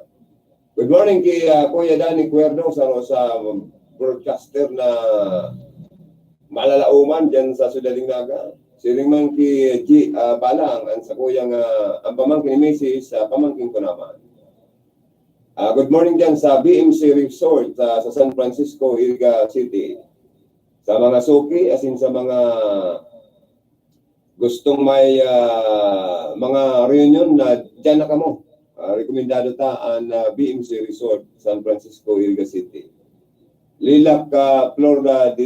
Good morning kay Kuya Danny Cuerno sa broadcaster na malalauman dyan sa Sudaling Naga. Siring man kay G. Balang ang sa kuyang ang pamangkin ni Mrs. Pamangkin ko naman. Good morning dyan sa BMC Resort sa San Francisco, Iriga City. Sa mga suki, as in sa mga gustong may mga reunion na dyan na kamo. Rekomendado ta ang BMC Resort, San Francisco, Iriga City. Lilac Flor de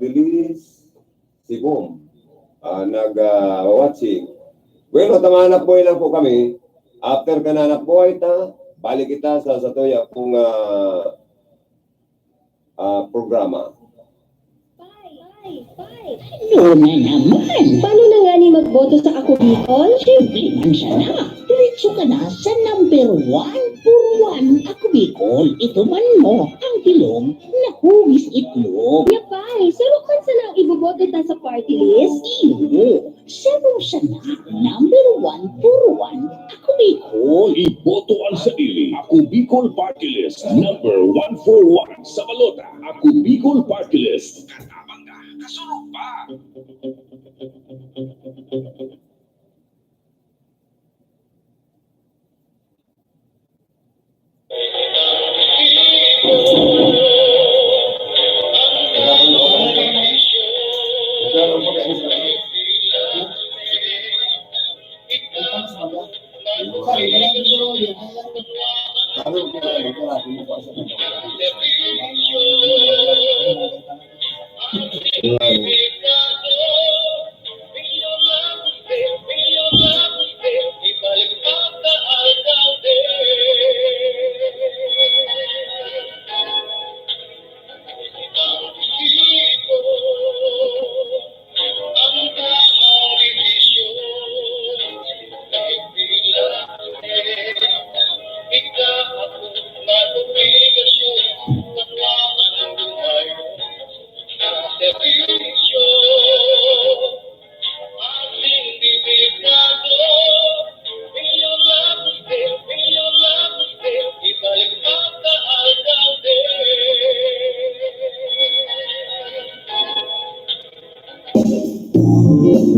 Lis, Sibom, nag-watching. Bueno, tamanap po lang po kami. After kananap po ita, balik kita sa satuya pong programa. Ano na naman? Paano na nga ni magboto sa Ako Bicol? Siyempre man siya na. Diretso ka na sa number 1 for 1 Ako Bicol. Ito man mo ang tilong na hugis itlog. Yapay, sarap man sa nang ibo magboboto ta sa party list? Iyo, sarong siya na. Number 141, ako Bicol. Ibotohan sa ili. Ako Bicol Party List. Number 141 sa balota. Ako Bicol Party List. Katabang ka. Kasurog pa.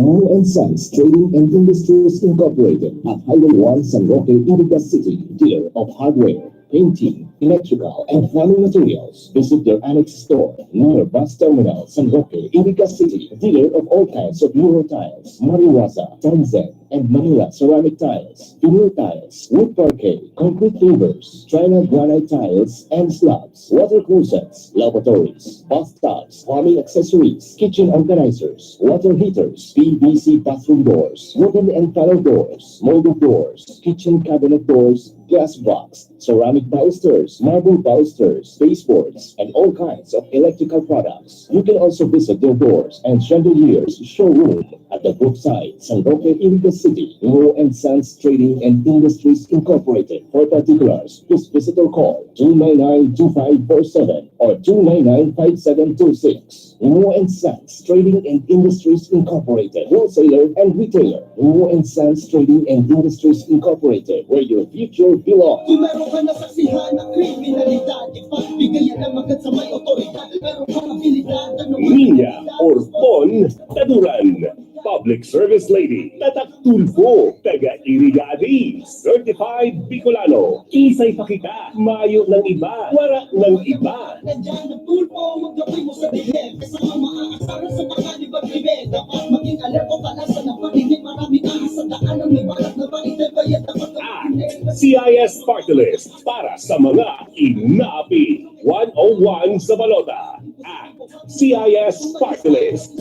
Moore and Sons Trading and Industries Incorporated at Highway 1 San Roque, Iriga City, dealer of hardware, painting, electrical, and plumbing materials. Visit their annex store near Bus Terminal, San Roque, Iriga City, dealer of all kinds of Euro tiles, Mariwasa, Tanzan, and Manila ceramic tiles, vinyl tiles, wood parquet, concrete pavers, China granite tiles and slabs, water closets, lavatories, bathtubs, plumbing accessories, kitchen organizers, water heaters, PVC bathroom doors, wooden and panel doors, molded doors, kitchen cabinet doors, glass box, ceramic balusters, marble balusters, baseboards, and all kinds of electrical products. You can also visit their doors and chandeliers showroom at the Brookside, San Roque, Iriga City, Moore and Sons Trading and Industries Incorporated. For particulars, please visit or call 299-2547 or 299-5726. Moore and Sons Trading and Industries Incorporated, wholesaler and retailer. Moore and Sons Trading and Industries Incorporated, where your future belongs. Kung meron ka nasaksihan ng kriminalidad, ipagbigayan ng magad sa may otoridad. Meron kang abilidad, Niña Orpon Taduran. Public Service Lady, Tatak Tulfo, taga Irigadi, Certified Bicolano, Isay Pakita, Mayo ng iba, Wara ng iba. Nandiyan ang tulpo, magkapoy mo sa dilim. Kasama maaasaran sa pakalibag libe. Dapat maging alerto, talasan ng paningin. Maraming ahasandaan ang may balat na maitay bayad na pagkakinig. CIS Party List para sa mga inaapi. 101 sa balota. At CIS Party List.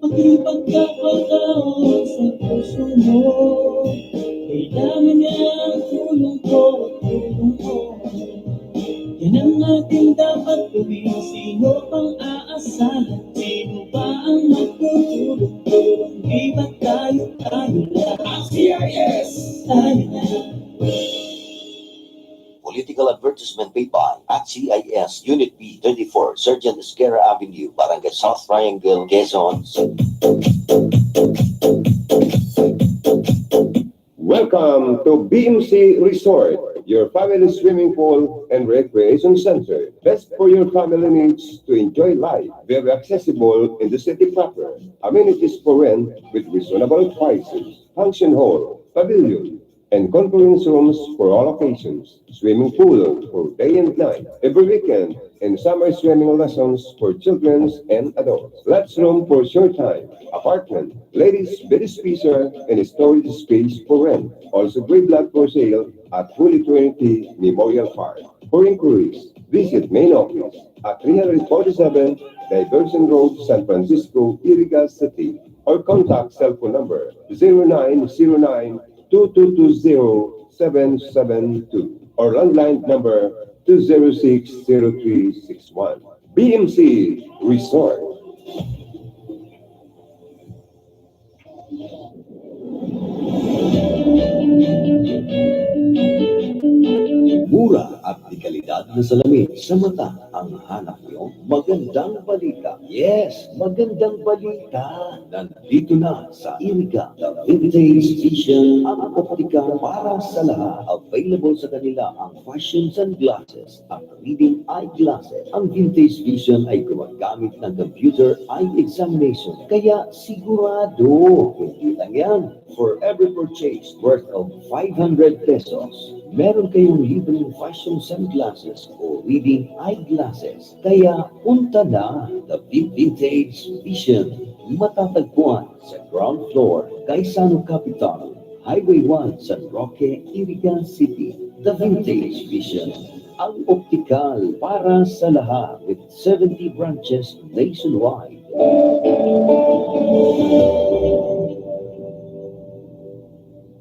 Aking pagkapagkaon sa puso mo, kailangan niya ang tulong ko at tulong ko. Yan ang ating dapat gawin. Sino pang aasahan? Sino ba ang magtutulong-tulong? Di ba tayo lang? CIS! Tayo lang. Political advertisement paid by at CIS Unit B 34 Sergeant Esquerra Avenue, Barangay South Triangle, Quezon. Welcome to BMC Resort, your family swimming pool and recreation center. Best for your family needs to enjoy life. Very accessible in the city proper. Amenities for rent with reasonable prices. Function hall, pavilion, and conference rooms for all occasions. Swimming pool for day and night, every weekend, and summer swimming lessons for children and adults. Lots room for short time. Apartment, ladies' bed spacer, and storage space for rent. Also great lot for sale at Holy Trinity Memorial Park. For inquiries, visit main office at 347 Diversion Road, San Francisco, Iriga City, or contact cell phone number 0909-2220-772 or landline number 206-0361. BMC Resort. Mura at di kalidad na salamin sa mata ang ang hanap nyo? Magandang balita. Yes, magandang balita. Nandito na sa Iriga, the Vintage Vision, ang optika para sa lahat. Available sa kanila ang fashion sunglasses, ang reading eyeglasses. Ang Vintage Vision ay gumagamit ng computer eye examination. Kaya sigurado, hindi lang yan. For every purchase worth of 500 pesos, meron kayong libreng fashion sunglasses o reading eyeglasses. Kaya punta na, the Vintage Vision. Matatagpuan sa ground floor, Gaisano Capital, Highway 1, San Roque, Iriga City. The Vintage Vision, ang optikal para sa lahat with 70 branches nationwide.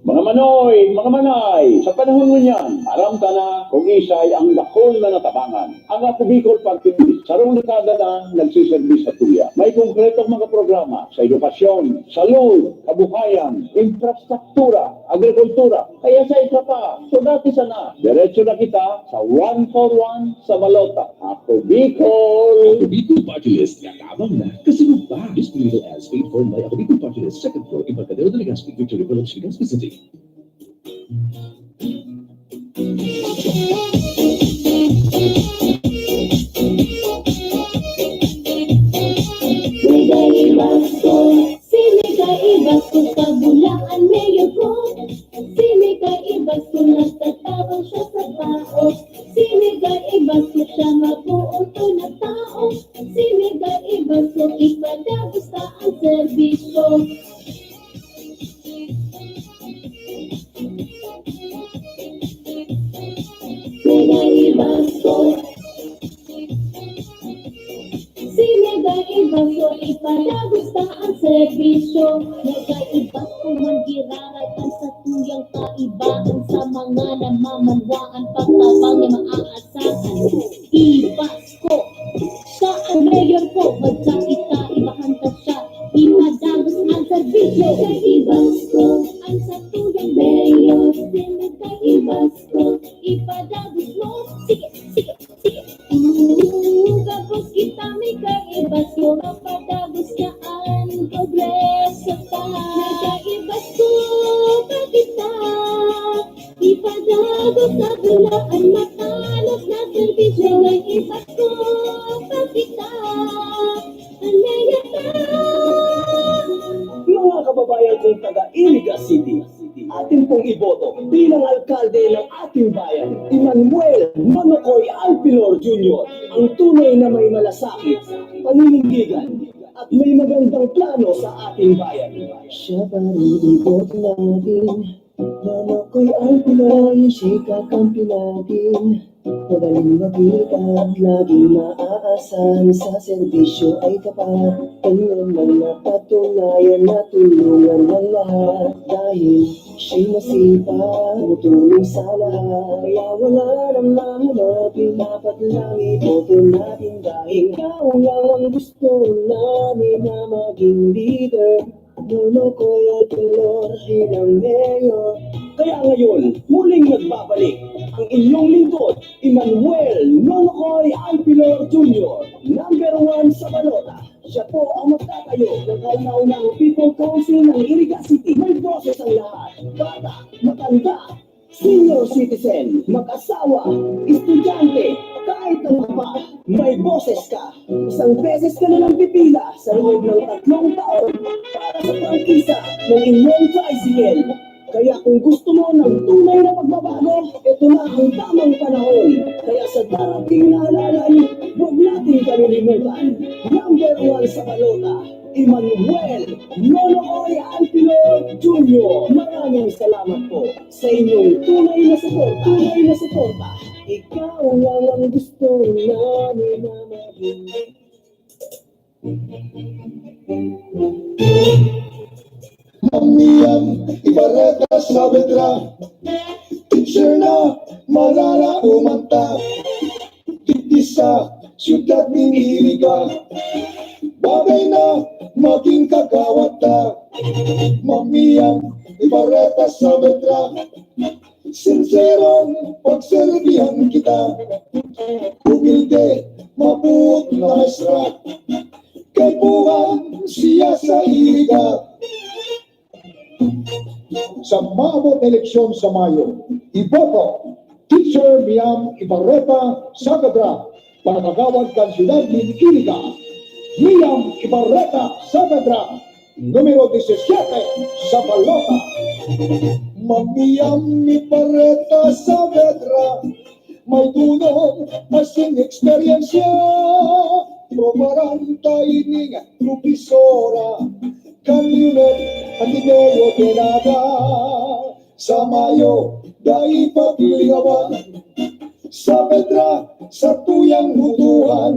Mga manoy, mga manay, sa panahon mo niyan, aram ka na kung isay ang lakol na natabangan. Ang Ako Bicol Party List, sarong dekada na nagsiservis sa tuya. May konkretong mga programa sa edukasyon, salud, kabuhayan, infrastruktura, agrikultura. Kaya sa isa pa, so dati sana, diretso na kita sa 141 sa Malota. Ako Bicol! Ako Bicol Party List, kakabang na, kasunod pa. This political ads paid for by Ako Bicol Party List, second floor, Embarcadero de Legazpi, Victoria Village, Legazpi City. Sini ka ibas ko sa bulaan mayor ko. Sini ka ibas ko nagtatawag siya sa tao. Sini ka ibas ko siya mabuo to na tao. Sini ka ibas ko ipadagos sa ang serbisyo. Sinigay-ibas ko ipadagos sa ang serbisyo. Nagay-ibas ko man giraratan sa tuyang kaibahan sa mga namamanwaan pagtabang na maaasahan. Ibas ko sa ang mayor ko magkakita-ibahan ka siya. Ipadagos ang serbisyo. Sinigay-ibas ko ang sa tuyang mayor. Sinigay-ibas ko ipadagos mo. Sige, sige, sige. Tapos kita may kaibas ko, mapadagos ka ang progreso ka. Nagkaibas ko pa kita, ipadagos sa bulaan, matalog na servisyo. Nagkaibas ko pa kita, anaya ka. Mga kababayan kong taga-Iriga City, atin pong iboto bilang alkalde ng ating bayan, Emmanuel Nonocoy Alpilor Jr., ang tunay na may malasakit, paninindigan, at may magandang plano sa ating bayan. Siya pa rin iboto natin, Nonocoy Alpilor, siya kakampi natin. Madaling makita, laging maaasahan sa serbisyo ay tapat. Kanyang mga patunayan na tulungan ng lahat. Dahil siya'y masipag, tumutulong sa lahat. Kaya wala nang mahanapin, dapat lang iboto natin. Dahil ikaw lang ang gusto namin na maging leader. Nonocoy Alpilor, bilang mayor. Kaya ngayon, muling nagbabalik ang inyong lingkod, Emmanuel Nonocoy Alpilor Jr., number 1 sa Balota. Siya po ang magtatayo ng kauna-unang People Council ng Iriga City. May boses ang lahat, bata, matanda, senior citizen, mag-asawa, estudyante, kahit ang pa, may boses ka. Isang beses ka na lang pipila sa loob ng 3 taon para sa prangkisa ng inyong tricycle. Kaya kung gusto mo ng tunay na pagbabago, ito na ang tamang panahon. Kaya sa darating na halalan, huwag natin kalilimutan. Number 1 sa Balota, Emmanuel Nonocoy Alpilor Jr. Maraming salamat po sa inyong tunay na suporta. Ikaw lang ang gusto namin na maging. Mamiyan, ibareta sa betra. Teacher na, marara umanta. Titisa, siyudad ng Iriga. Bagay na, maging kagawata. Mamiyan, ibareta sa betra. Sincerong pagserbihan kita. Humilde, mabut na maestrat, kay buwan siya sa iliga. Sa maabot na eleksyon sa Mayo, iboto Teacher Miam Ibarreta Saavedra para kagawad kan siyudad ni Iliga. Miam Ibarreta Saavedra, numero 17 sa balota. Mamiam Ibarreta Saavedra, may tunong masing eksperyensya, probaran taining lupisora, kanyunet at ideyo tinaga, sa Mayo dahil pagligawan, Saavedra sa tuyang hutuhan,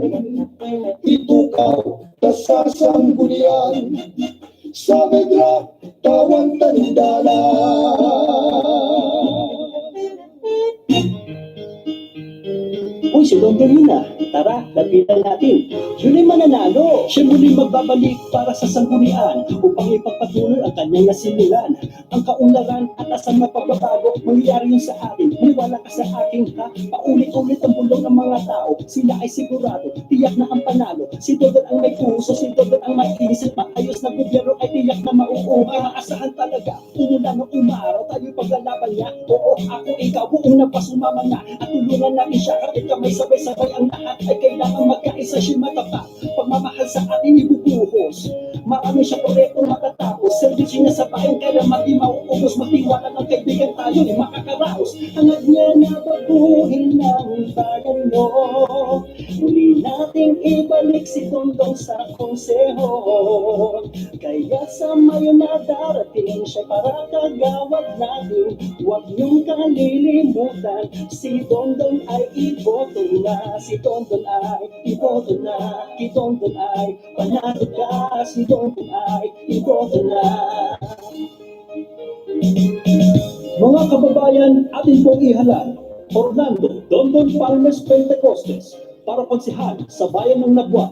itukaw tasasanggulian, Saavedra tawan tandala. Uy, si Don Delina, tara, lapitan natin. Yun ay mananalo. Siya muling magbabalik para sa sanggunian upang ipagpatuloy ang kanyang nasimulan. Ang kaunlaran at asang na pagbabago, mangyayari yun sa atin. Maniwala ka sa akin, ha? Paulit-ulit ang bulong ng mga tao. Sila ay sigurado, tiyak na ang panalo. Si Dodon ang may puso, si Dodon ang may isip. Maayos na gobyerno ay tiyak na mauuwi. Maasahan talaga, umulan ng umaraw, tayo'y paglalaban niya. Oo, ako, ikaw, buong napasumama na. At tulungan natin siya, kapit may sabay-sabay ang lahat ay kailangan magkaisa siya matapat. Pagmamahal sa atin ibubuhos. Marami siya proyekto matatapos. Servisyo niya sa bayan kaya mati mauubos. Magtiwala ng kaibigan tayo ay makakaraos. Hangad niya na baguhin ng bayan mo. Muli nating ibalik si Dondong sa konseho. Kaya sa Mayo na darating siya para kagawad natin. Huwag niyong kalilimutan, si Dondong ay iboto na, si Dondon ay iboto na, si Dondon ay panalo ka, si Dondon ay iboto na. Mga kababayan, atin pong ihalal, Orlando Dondon Palmes Pentecostes para konsehal sa bayan ng Nabwa.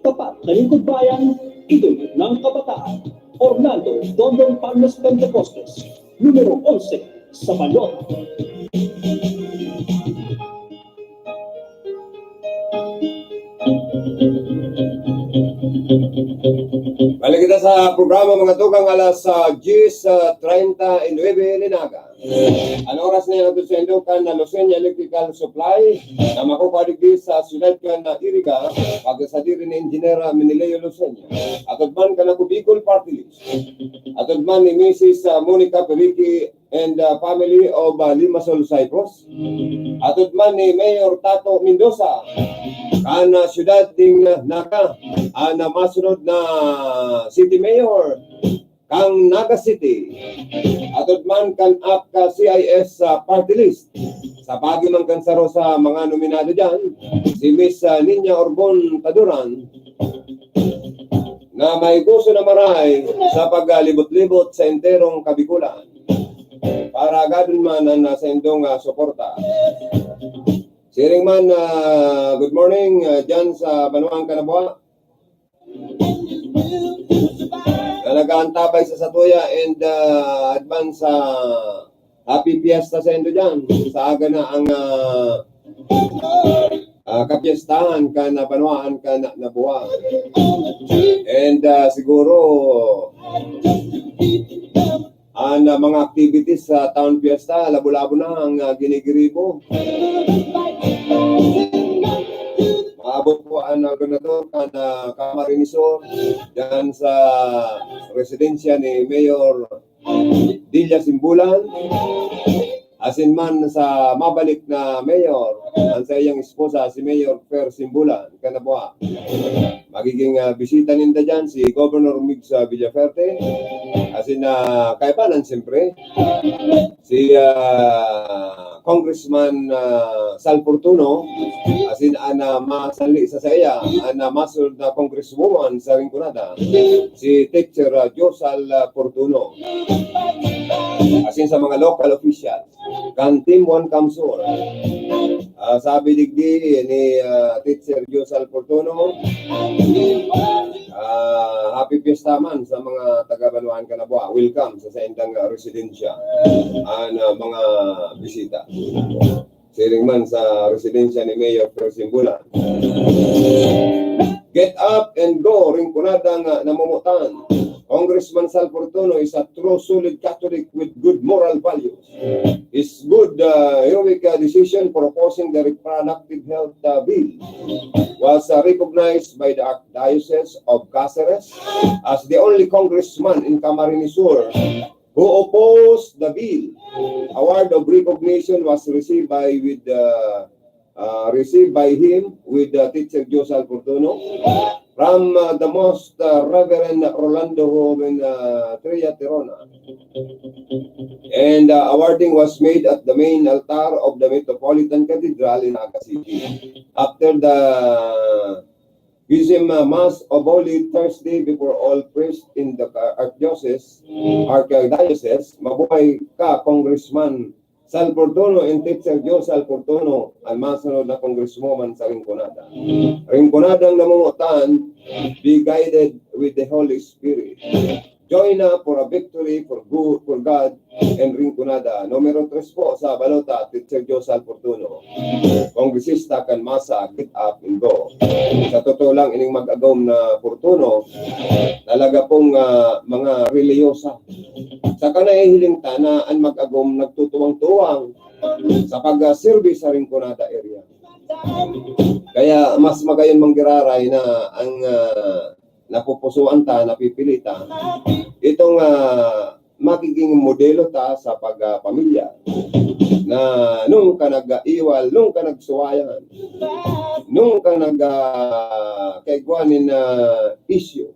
Tapat na lingkod bayan, idol ng kabataan. Orlando Dondon Palmes Pentecostes, numero 11 sa balot. Balik kita sa programa mga tugang alas 10:39 Linaga. Ang oras na yung natusendo kan na Lucena Electrical Supply na makupaligdi sa siyudad kan na Iriga pagkasadiri ni Engineer Menileo Lucena. Atod man ka na Bicol Party List. Atod man ni Mrs. Monica Perique and family of Limassol Cyprus. Atod man ni Mayor Tato Mendoza kana siyudad ding Naga na masunod na City Mayor kang Naga City. Atod man kan up ka CIS party list. Sa bagi man kansaro sa mga nominado dyan, si Miss Ninya Orbon Taduran na may gusto na maray sa paglibot-libot sa enterong Kabikulan para gadon man ang nasa indong suporta. Siring man, good morning dyan sa Banuang Kanabuha. Na nag-aantabay sa Satuya and advance sa Happy Fiesta sa Indo dyan. Sa aga na ang kapiestahan ka na Banuaan ka na Nabuha. And siguro ang mga activities sa Town Fiesta, labo-labo na ang ginigiribo. Maabot po ang gobernador na Camarines dyan sa residensya ni Mayor Dilla Simbulan. Asin man sa mabalik na mayor, ang sa iyang esposa si Mayor Fer Simbulan, Kanabuha. Magiging bisita ninda dyan si Governor Migs Villaferte. Asin kay panan siyempre si Congressman Sal Fortuno. Asin masali sa saya masul na Congresswoman sa Rinconada si Teacher Josal Fortuno. Asin sa mga local officials kan Team 1 Kamsur. Sabi digdi ni Teacher Josal Fortuno, happy fiesta man sa mga taga-Banuan Kanabuha. Welcome sa indang residensya ang mga bisita. Siring man sa residensya ni Mayor Persimbulan. Get up and go, ringkunada nga namumutan. Congressman Sal Fortuno is a true solid Catholic with good moral values. His good heroic decision proposing the reproductive health bill was recognized by the Archdiocese of Cáceres as the only congressman in Camarines Sur who opposed the bill. Award of recognition was received by him with Teacher Josal Fortuno from the Most Reverend Rolando Joven Tria Tirona. And awarding was made at the main altar of the Metropolitan Cathedral in Naga City. After the Wisdom Mass of Holy Thursday before all priests in the Archdiocese, mabuhay ka, Congressman Sal Fortuno and Teacher Josal Fortuno, ang masunod na congresswoman sa Rinconada. Rinconadang namumutan, be guided with the Holy Spirit. Join na for a victory for God and Rinconada. Numero 3 po sa balota, Teacher Josal Fortuno. Kongresista kan masa, get up and go. Sa totoo lang, ining mag-agom na Fortuno, talaga pong mga reliyosa. Sa kanahihiling tanaan mag-agom nagtutuwang-tuwang sa pag-service sa Rinconada area. Kaya mas magayon manggiraray na ang napupusuan ta, napipilita, itong magiging modelo ta sa pagpamilya na nung ka nag-iwal, nung ka nagsuwayan, nung ka nag-kaigwanin na issue,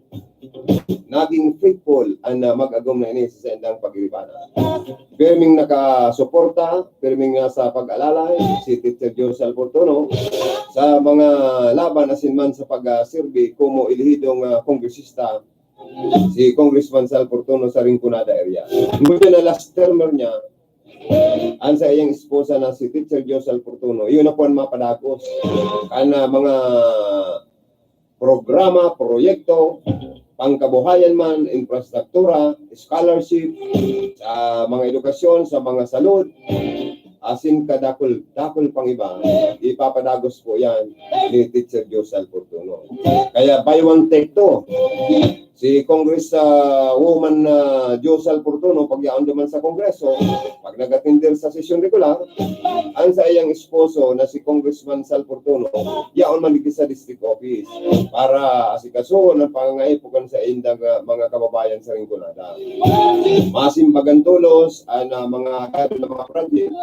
naging faithful ang mag-agom na ini sa sendang pag-iribanan. Pirming nakasuporta, pirming sa pag-alalay, si Teacher Josal Fortuno, sa mga laban asinman sa pag-sirbi kumo ilihidong kongresista, si Congressman Sal Fortuno sa Rinconada area. Muli na last termer niya, ang sa iyang esposa na si Teacher Josal Fortuno, iyon na po ang mapadagos. Kana mga programa, proyekto, pangkabuhayan man, infrastruktura, scholarship, sa mga edukasyon, sa mga salud, asin kadakol pang iba, ipapadagos po yan ni Teacher Josal Fortuno. Kaya buy one take two. Si Congresswoman Josal Fortuno, pag yaon naman sa Kongreso, pag nag-attender sa sesyon regular, ang sa iyang esposo na si Congressman Sal Fortuno, yaon man sa district office para asikaso ng pangangaipukan sa indang mga kababayan sa Rinconada. Masimbagan tulos ang mga project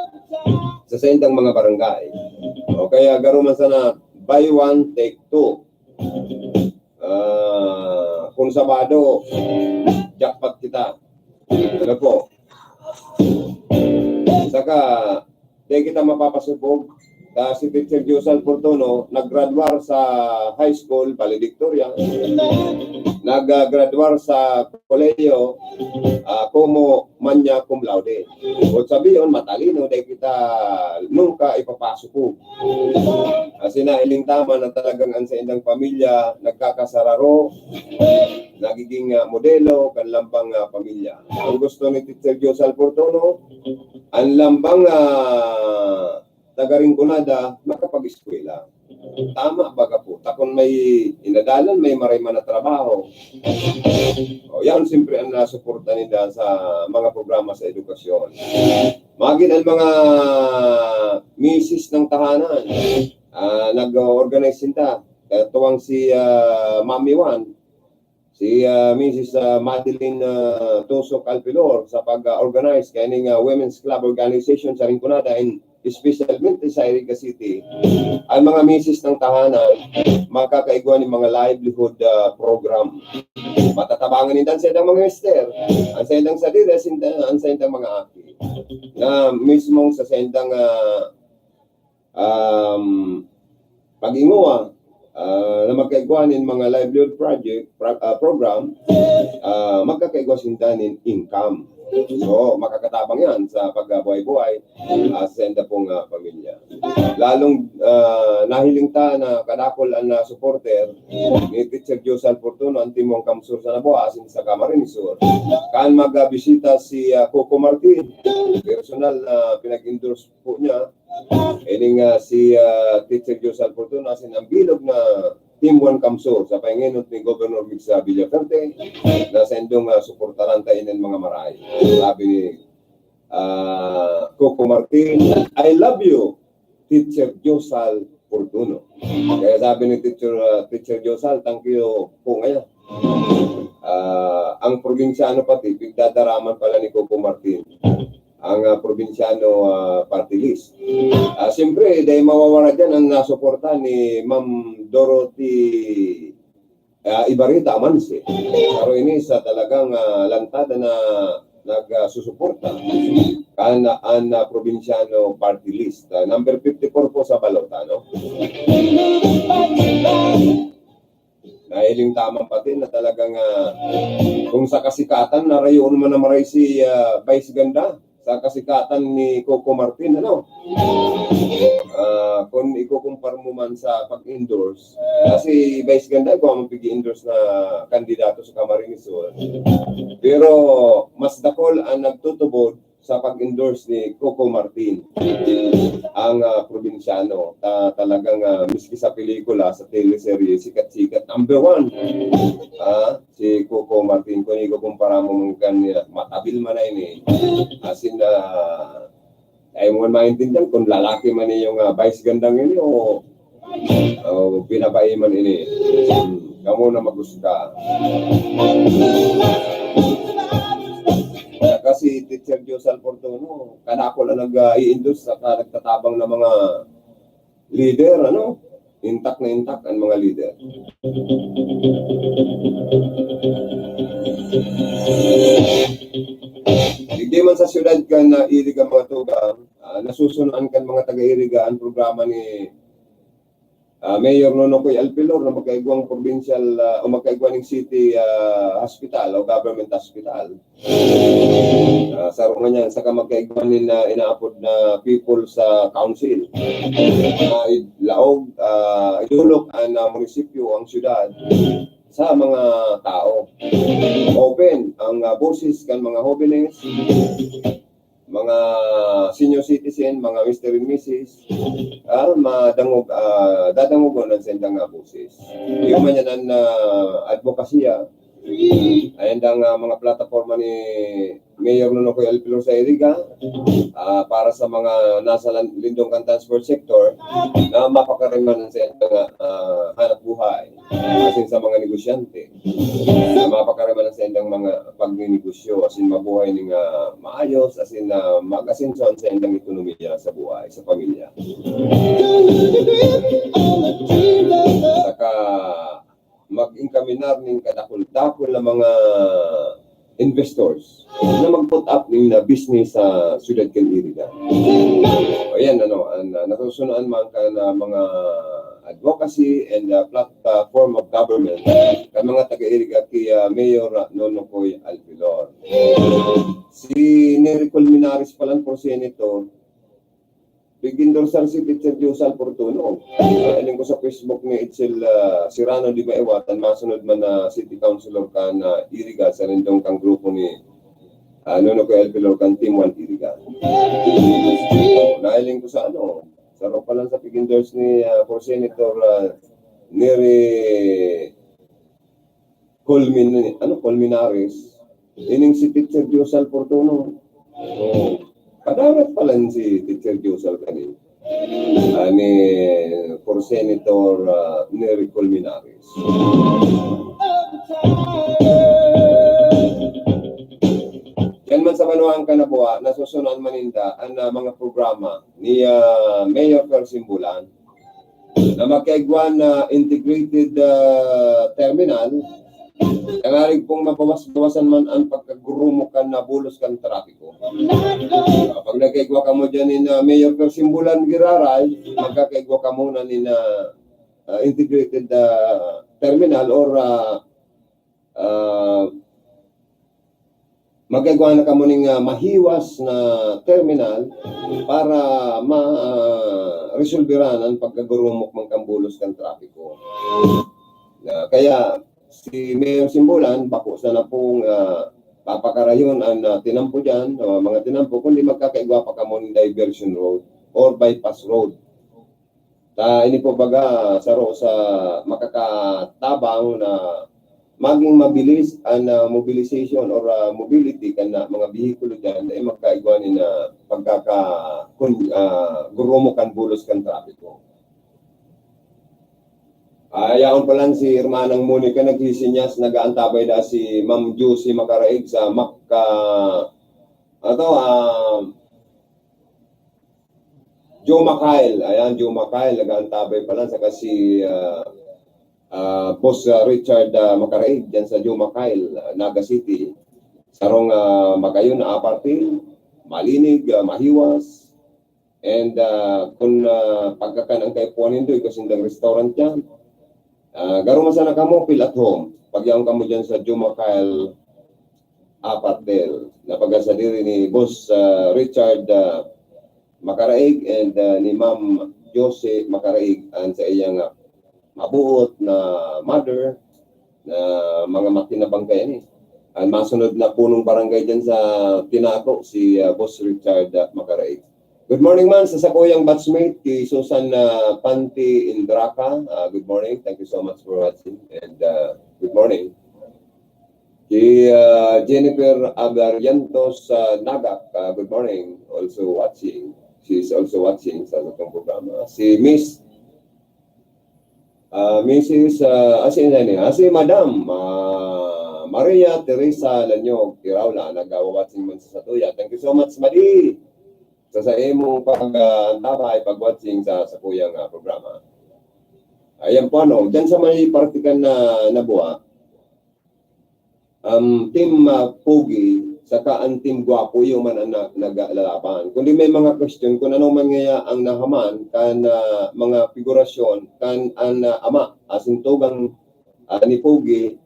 sa indang mga barangay. O kaya garuman sana buy one take two. Kung Sabado, jackpot kita. Ano po? Saka, di kita mapapasubog. Si Teacher Josal Fortuno, nag-graduar sa high school, valedictoria. Nag-graduar sa kolehiyo, como manya cum laude. O sabihin, matalino, di kita nunca ipapasok po. Kasi nailing tama na talagang ang sa indang pamilya, nagkakasararo, nagiging modelo, kanlambang pamilya. Ang gusto ni Teacher Josal Fortuno, ang lambang taga-Rinconada, makapag-eskwela. Tama baga po. Takon may inadalan, may marayman na trabaho. O, yan siyempre ang nasuporta nila sa mga programa sa edukasyon. Magin ang mga misis ng tahanan. Nag-organize sila. Tuwang si Mami Juan, si Mrs. Madeline Tosok Alpilor sa pag-organize kaning Women's Club Organization sa Rinconada and especially sa Iriga City. Ang mga misis ng tahanan makakaigwa ng mga livelihood program. Matatabangan nila sa idang mga mister, ang sa idang sadires, ang sa idang mga aki. Na mismong sa idang pag-inguwa na magkaigwa ng mga livelihood program, magkakaigwa sindanin income. So, makakatabang yan sa pagbuhay-buhay sa enda pong pamilya. Lalong nahiling ta na kadakol ang supporter ni Teacher Josal Fortuno, ang timong kamsur sa nabuhasin sa Camarines Sur. Kaan magbisita si Coco Martin, personal na pinag-endorse po niya. Ining si Teacher Josal Fortuno, asin ang bilog na Team 1 Kamso sa pahinginot ni Governor Mixa Villaferte na sa indong suportaran tayo ng mga maray. Sabi ni Coco Martin, I love you, Teacher Josal Fortuno. Kaya sabi ni Teacher Josal, thank you po ngayon. Ang probinsyano pati, pigdadaraman pala ni Coco Martin ang probinsyano party list. Siyempre, dahil mawawala dyan ang nasuporta ni Ma'am Dorothy Ibarita Amanse. Pero ini sa talagang lantada na nagsusuporta ang probinsyano party list. Number 54 po sa balota, no? Nahiling tamang pati na talagang kung sa kasikatan, narayon man na maray si Vice Ganda sa kasikatan ni Coco Martin, ano? Kung ikukumpar mo man sa pag-endorse, kasi Vice Ganda, kung ang pag-endorse na kandidato sa Camarines Sur. Pero mas dakol ang nagtutubod sa pag-endorse ni Coco Martin, ang probinsyano. Talagang miski sa pelikula, sa teleserye, sikat-sikat. Number 1, si Coco Martin. Kung ikukumpara mo mga kanila, matabil man na ini. As in, ay mo maintindihan kung lalaki man yung Vice Gandang ini o pinabae man ini. Kamu na magusga. Kasi Teacher Josal Fortuno, kanako lang nag-i-endorse sa nagtatabang na mga leader, ano? Intact na intact ang mga leader. Hindi man sa syudad ka na iriga mga tugang, nasusunaan kan mga taga-iriga ang programa ni Mayor Nonokoy Alpilor na magkaigwang provincial o magkaigwang city hospital o government hospital. Sa rungan niyan, saka magkaigwang na inaapod na people sa council. Laog, idulok ang munisipyo, ang syudad sa mga tao. Open ang boses kan mga jóvenes, mga senior citizen, mga Mr. and Mrs. Dadangugon ang sendang boses. Yung man yan ang advokasya, ayan ang mga plataforma ni Mayor Nonokoy Alpilor sa Iriga para sa mga nasa lindong kan transport sector na mapakariman sa hanap buhay asin sa mga negosyante na mapakariman sa indang mga pagninegosyo asin mabuhay ng maayos asin mag-asinson sa indang ekonomiya sa buhay, sa pamilya. Saka mag-inkaminar ng kadakul-dakul na mga investors na mag-put up ng business sa Ciudad Can Iriga. O yan, natusunaan man ka na mga advocacy and platform of government ka mga taga-Iriga kay Mayor Nonokoy Alpilor. Si Nery Colmenares palang po senator, big-endorser si Teacher Josal Fortuno. Aling ko sa Facebook ni Itzel Sirano di Maiwatan, masunod man na City Councilor ka na Iriga sa rindong kang grupo ni Nonokoy Alpilor kan Team 1 Iriga. Nailing ko sa sarap pa lang sa big-endorse ni for Senator Nery Colmenares. Ining si Teacher Josal Fortuno. Kadarat pa lang si Teacher Josal kanina. Ni for Senator Nery Colmenares. Yan man sa manuang kanabuha, nasusunan maninda ang mga programa ni Mayor Persimbulan na magkaigwan na integrated terminal. Kangarig pong mabawas-bawasan man ang pagkagurumok na bulos kan trapiko. Pag nagkaigwa ka mo dyan ni Mayor Persimbulan Giraray, magkakaigwa ka muna ni integrated terminal or magkagawa na ka mo ng mahiwas na terminal para ma-resolveran ang pagkagurumok ng kambulos kan trapiko. Kaya si Mayor Simbulan, bako na pong papakarayon ang tinampo dyan, mga tinampo, kundi magkakaigwa pa ka mo ng diversion road or bypass road. Ini po baga saro sa makakatabang na maging mabilis ang mobilization or mobility kana mga bihikulo dyan ay magkaigwanin na gurumo kan bulos kan trapiko. Ayaon pa lang si Hermanang Monica nagsisinyas, nag-aantabay na si Ma'am Juicy Makaraig sa Joe Makail. Ayan, Joe Makail, nag-aantabay pa lang. Saka si Boss Richard Makaraig dyan sa Joe Makail, Naga City. Sarong magayon na apartil, malinig, mahiwas. And kung pagkakanang kay Puanin doy, kasi ng restaurant yan, garo masana kamo feel at home. Pagyaon kamo dyan sa Joe Makail apartil, napagasa diri ni Boss Richard Makaraig and ni Ma'am Jose Makaraig and sa iyang mabuot na mother na mga makinabang kaya ni. Ang masunod na punong barangay dyan sa Tinaco, si Boss Richard Makaraig. Good morning man sa sakuyang batchmate, kay Susan Panti Indraka. Good morning, thank you so much for watching and good morning. Kay Jennifer Abariantos Nagak, good morning, also watching. She's also watching sa itong programa. Si si Madam Maria Teresa Lanyog Kiraula, nag-watching man sa Satuya. Thank you so much, Madi, sa imong pag-tabay, pag-watching sa sakuyang programa. Ayan po, no, dyan sa may partikan na nabuha, Team Pugi, saka ang Team Guapo yung man ang naglalaban. Kundi may mga question kung ano man ngaya ang nahaman kan mga figurasyon kan ang ama asintugang ni Pugi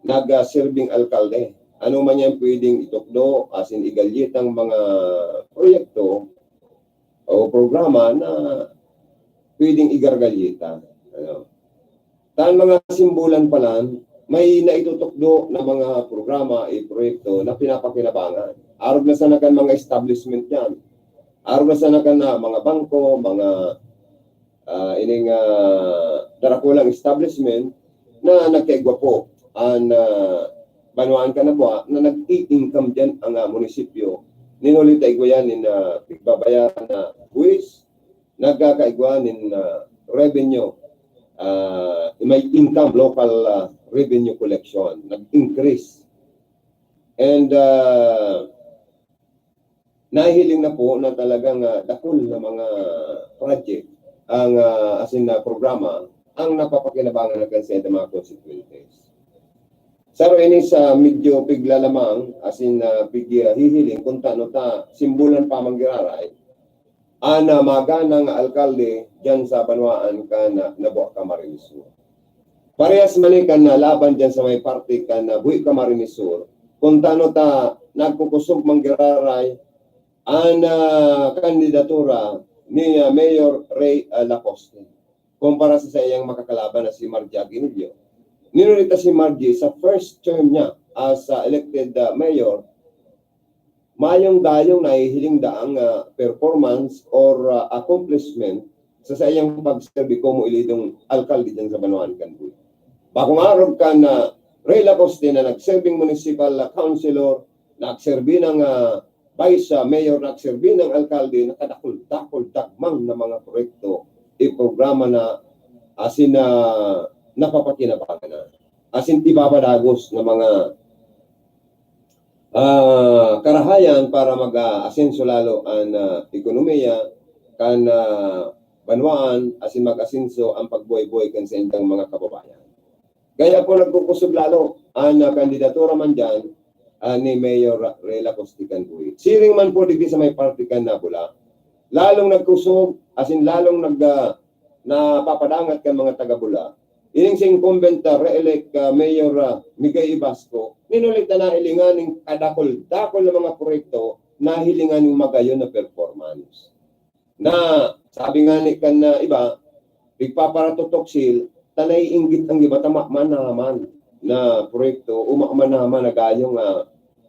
nag-serving alkalde. Ano man yan pwedeng itukdo asin igalyitang mga proyekto o programa na pwedeng igargalyita. Ano? Tan mga simbolan pala may naitutukdo na mga programa, proyekto na pinapakinabangan. Arog na sana kan mga establishment yan. Arog na sana kan mga bangko, mga darakulang establishment na nagkaigwa po ang banuan ka na buha na nag-i-income dyan ang munisipyo. Ninulit ay yan na pigbabayaran na buwis, nagkakaigwa revenue, may income, local revenue collection, nag-increase. And nahihiling na po na talagang dakol na mga project ang programa ang napapakinabangan ng kansiyan ng mga constituencies. Saro ini sa medyo pigla lamang hihiling kung tano ta simbulan pa manggiraray ana maganang alkalde dyan sa Banwaan ka na nabuha Camarines Sur. Parehas manikan na laban dyan sa may party ka na buhi Camarines Sur kung tano ta nagkukusog manggiraray ana kandidatura ni Mayor Ray Lacoste kumpara sa iyang makakalaban na si Margie Aguinaldo. Ninulita si Margie sa first term niya as elected mayor, mayong dayong nahihiling daang performance or accomplishment sa iyang pagserbi como ilidong alkalde dyan sa Banuan Kanbuy. Bakong araw ka na Ray Lacoste na nagserbing municipal councilor, nagserbi ng vice mayor, nagserbi ng alkalde, nakadakol-dakol takmang na mga proyekto, programa na asin na napapakinabangan na. Asin ibabadagos na mga karahayan para mag-asenso lalo ang ekonomiya kan Banwaan asin mag-asenso ang pagbuhay-buhay kan sa indang mga kababayan. Kaya po nagkukusog lalo ang kandidatura man dyan ni Mayor Ray Lacoste Kanbuy. Siring man po digdi sa may party kan na bula. Lalong nagkusog, asin lalong napapadangat kan mga taga-bula. Ining si incumbent re-elect Mayor Migay Ibasco, ninulit na nahilingan ng kadakol-dakol na mga proyekto na hilingan ng magayon na performance. Na sabi nga ni kan na iba, pigpaparatotoksil, tanay inggit ang iba manaman na proyekto, manaman na gayong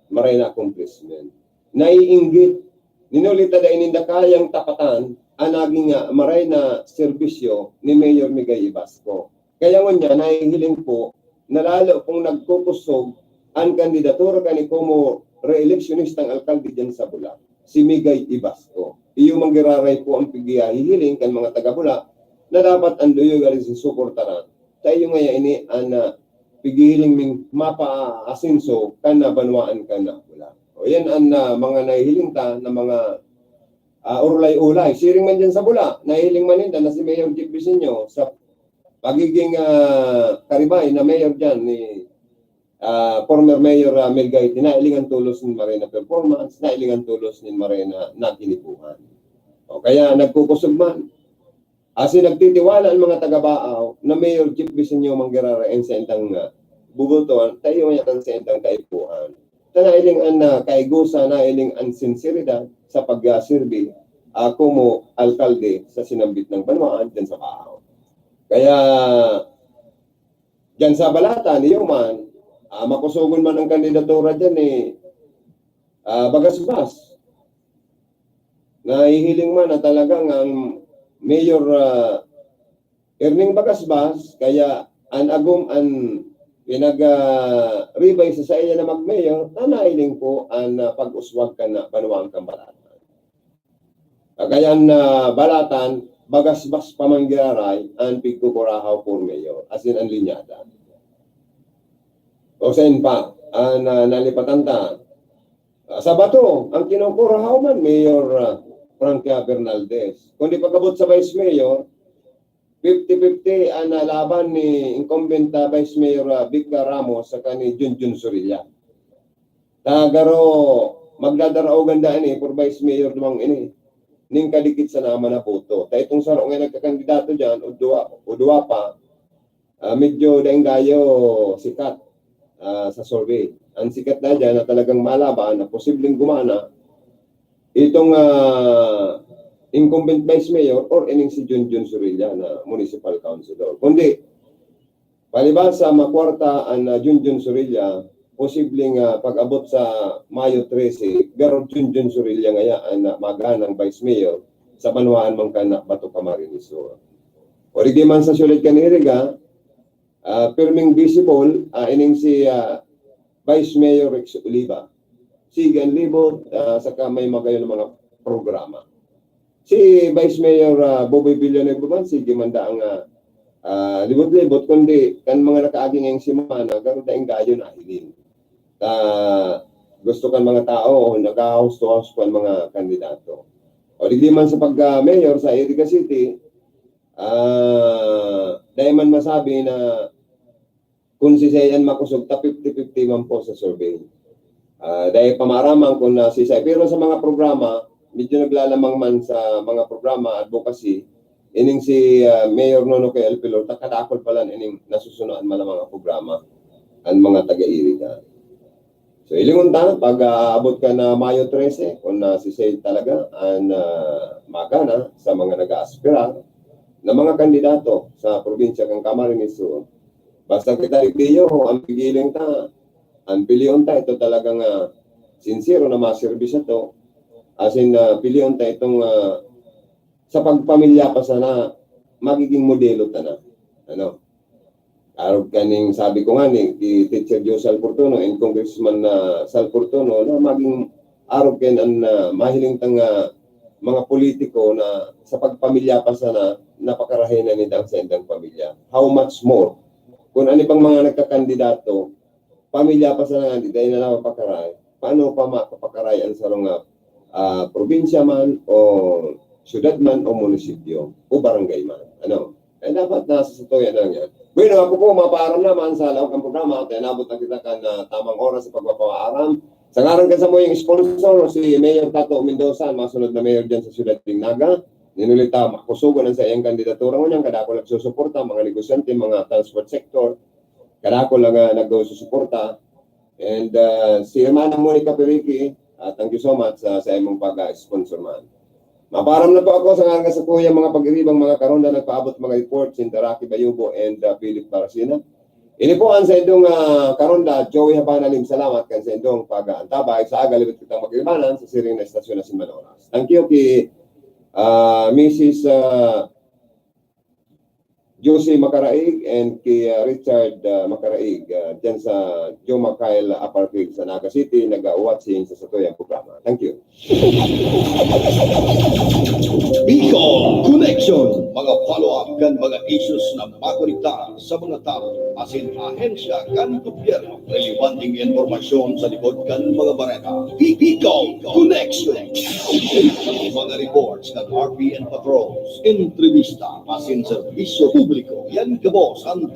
maray na accomplishment. Naiinggit, ninulita da ininda kayang tapatan naging maray na serbisyo ni Mayor Migay Ibasco. Kaya nga nahihiling po na lalo kung nagkukusog ang kandidatura kani como re-electionistang alkalde dyan sa Bula, si Migay Ibasco. Iyo manggiraray po ang pigiyahihiling kan mga taga-Bula na dapat ang luyo gali si suportaran. Tayo nga ini ang pigihiling ming mapa-asinso kan na banwaan kan na Bula. O yan ang mga nahihiling ta na mga urlay-ulay. Siring man dyan sa Bula, nahihiling man na si Mayor Jeep Vicenio sa pagiging karibay na mayor dyan ni former Mayor Melgay, nailingan tulos ni Marina performance, nailingan tulos ni Marina na kinipuhan. O kaya nagkukusog man. Asi nagtitiwala ang mga taga-Baaw na Mayor Jeep Vicenio manggirarain sa entang bubutuan, tayo nga sa entang kaipuhan. Nailing ang kaigusa, nailing ang sinseridad sa pag-sirbi como alkalde sa sinambit ng Banwaan dyan sa Baaw. Kaya dyan sa Balata, niyo man, makusugon man ang kandidatura dyan bagas-bas. Nahihiling man na talagang ang Mayor Erning Bagasbas, kaya an agum an pinag-ribay sa iya na mag-mayor, nahihiling po ang pag-uswag ka na Banwaan kang Balatan. Kaya Balatan, bagasbas pamanggiaray ang pigkukurahaw for mayor, as in ang linyada. O saan pa, nalipatan ta. Sa Bato, ang kinukurahaw man, Mayor Francia Bernaldez. Kung di pagkabot sa Vice Mayor, 50-50 ang laban ni incumbent Vice Mayor Victor Ramos sa ni Junjun Surilla. Tagaro, magdadaraw ganda for Vice Mayor dumang ini. Ning kadikit sa naman na boto. Ta itong saro nga nagkakandidato dyan, udua pa, medyo daing gayo sikat sa survey. Ang sikat na dyan na talagang malaban na posibleng gumana itong incumbent vice mayor or ining si Junjun Surilla na municipal councilor. Kundi, palibasa makwarta ang Junjun Surilla, posibleng pag-abot sa Mayo 13, garo Junjun Surilla ngaya ang maganang vice mayor sa Banwaan Mangkana, Bato Camarines Sur. O di man sa sulit kaniriga, firming visible, ining si Vice Mayor Rex Oliva. Sigan libot, saka may magayon ng mga programa. Si Vice Mayor Boboy Villanueva man, sige manda ang libot-libot, kundi kan mga nakaaging ang simana, garo daing gayon na hilin. Gusto kan mga tao, nag-house-to-house kan mga kandidato. O di man sa pag-mayor sa Iriga City, dahil man masabi na kung si Sayan makusog ta 50-50 man po sa survey. Dahil pamaramang kung si Say. Pero sa mga programa, medyo naglalamang man sa mga programa, advocacy, ining si Mayor Nono kay Elpilor, takadakol pala ining nasusunod man ang mga programa ang mga taga-Iriga. So ilingon ta, pag abot ka na Mayo 13, kung si Say talaga ang magana sa mga nag-aaspira na mga kandidato sa probinsya kang Camarines Sur, basta kita itiyo, ang pigiling ta, ang piliyon ta, ito talagang sincero na maserbisya to. As in, piliyon ta itong sa pagpamilya pa sana, magiging modelo ta na. Ano? Arog kaning sabi ko nga ni Teacher Joe Salportuno and Congressman Salportuno na maging arog ken ang mahiling tang mga politiko na sa pagpamilya pa sana napakarahin na nitang sa indang pamilya. How much more? Kung ano bang mga nagkakandidato, pamilya pa sana nga, dahil na lang pakaray, paano pa mapapakaray ang sarong probinsya man o syudad man o munisipyo o barangay man. Ano? Kaya dapat nasa satuyan lang yan. Bueno, ako po mapaaram naman sa lawak ng programa at nabot na kita ka na tamang oras sa pagpapaaram. Sa ngaran ka sa mo yung sponsor, si Mayor Tato Mendoza, masunod na mayor dyan sa Ciudad Tingnaga. Ninulita, makusugan sa iyang kandidatura mo niyan, kadako nagsusuporta, mga negosyante, mga transport sector, kadako lang nagsusuporta. And si Hermana Monica Periqui, thank you so much sa iyong pag-sponsor man. Maparam na po ako sa ngaran sa kuya mga pag-iribang mga karon na nagpaabot mga reports in Taraki Bayubo and Philip Barasina. Ini po ang sa indong karonda, Joey Habanalim, salamat kan sa indong pag-antabay sa agalibit kitang mag-iribanan sa siring na estasyon na Sinmanoras. Thank you kay Mrs. Josie Macaraig and kay Richard Macaraig dyan sa Joe Macail Upper Creek sa Naga City, nag-watching sa Satuyang programa. Thank you. Bicol Connection, mga follow-up kan mga issues na makonektar sa mga tao, asin ahensya kan gobyerno, relevanteng informasyon sa likod kan mga bareta. Bicol Connection, mga reports ng RPN patrols, entrevista, asin serbisyo publiko, yan kabos ang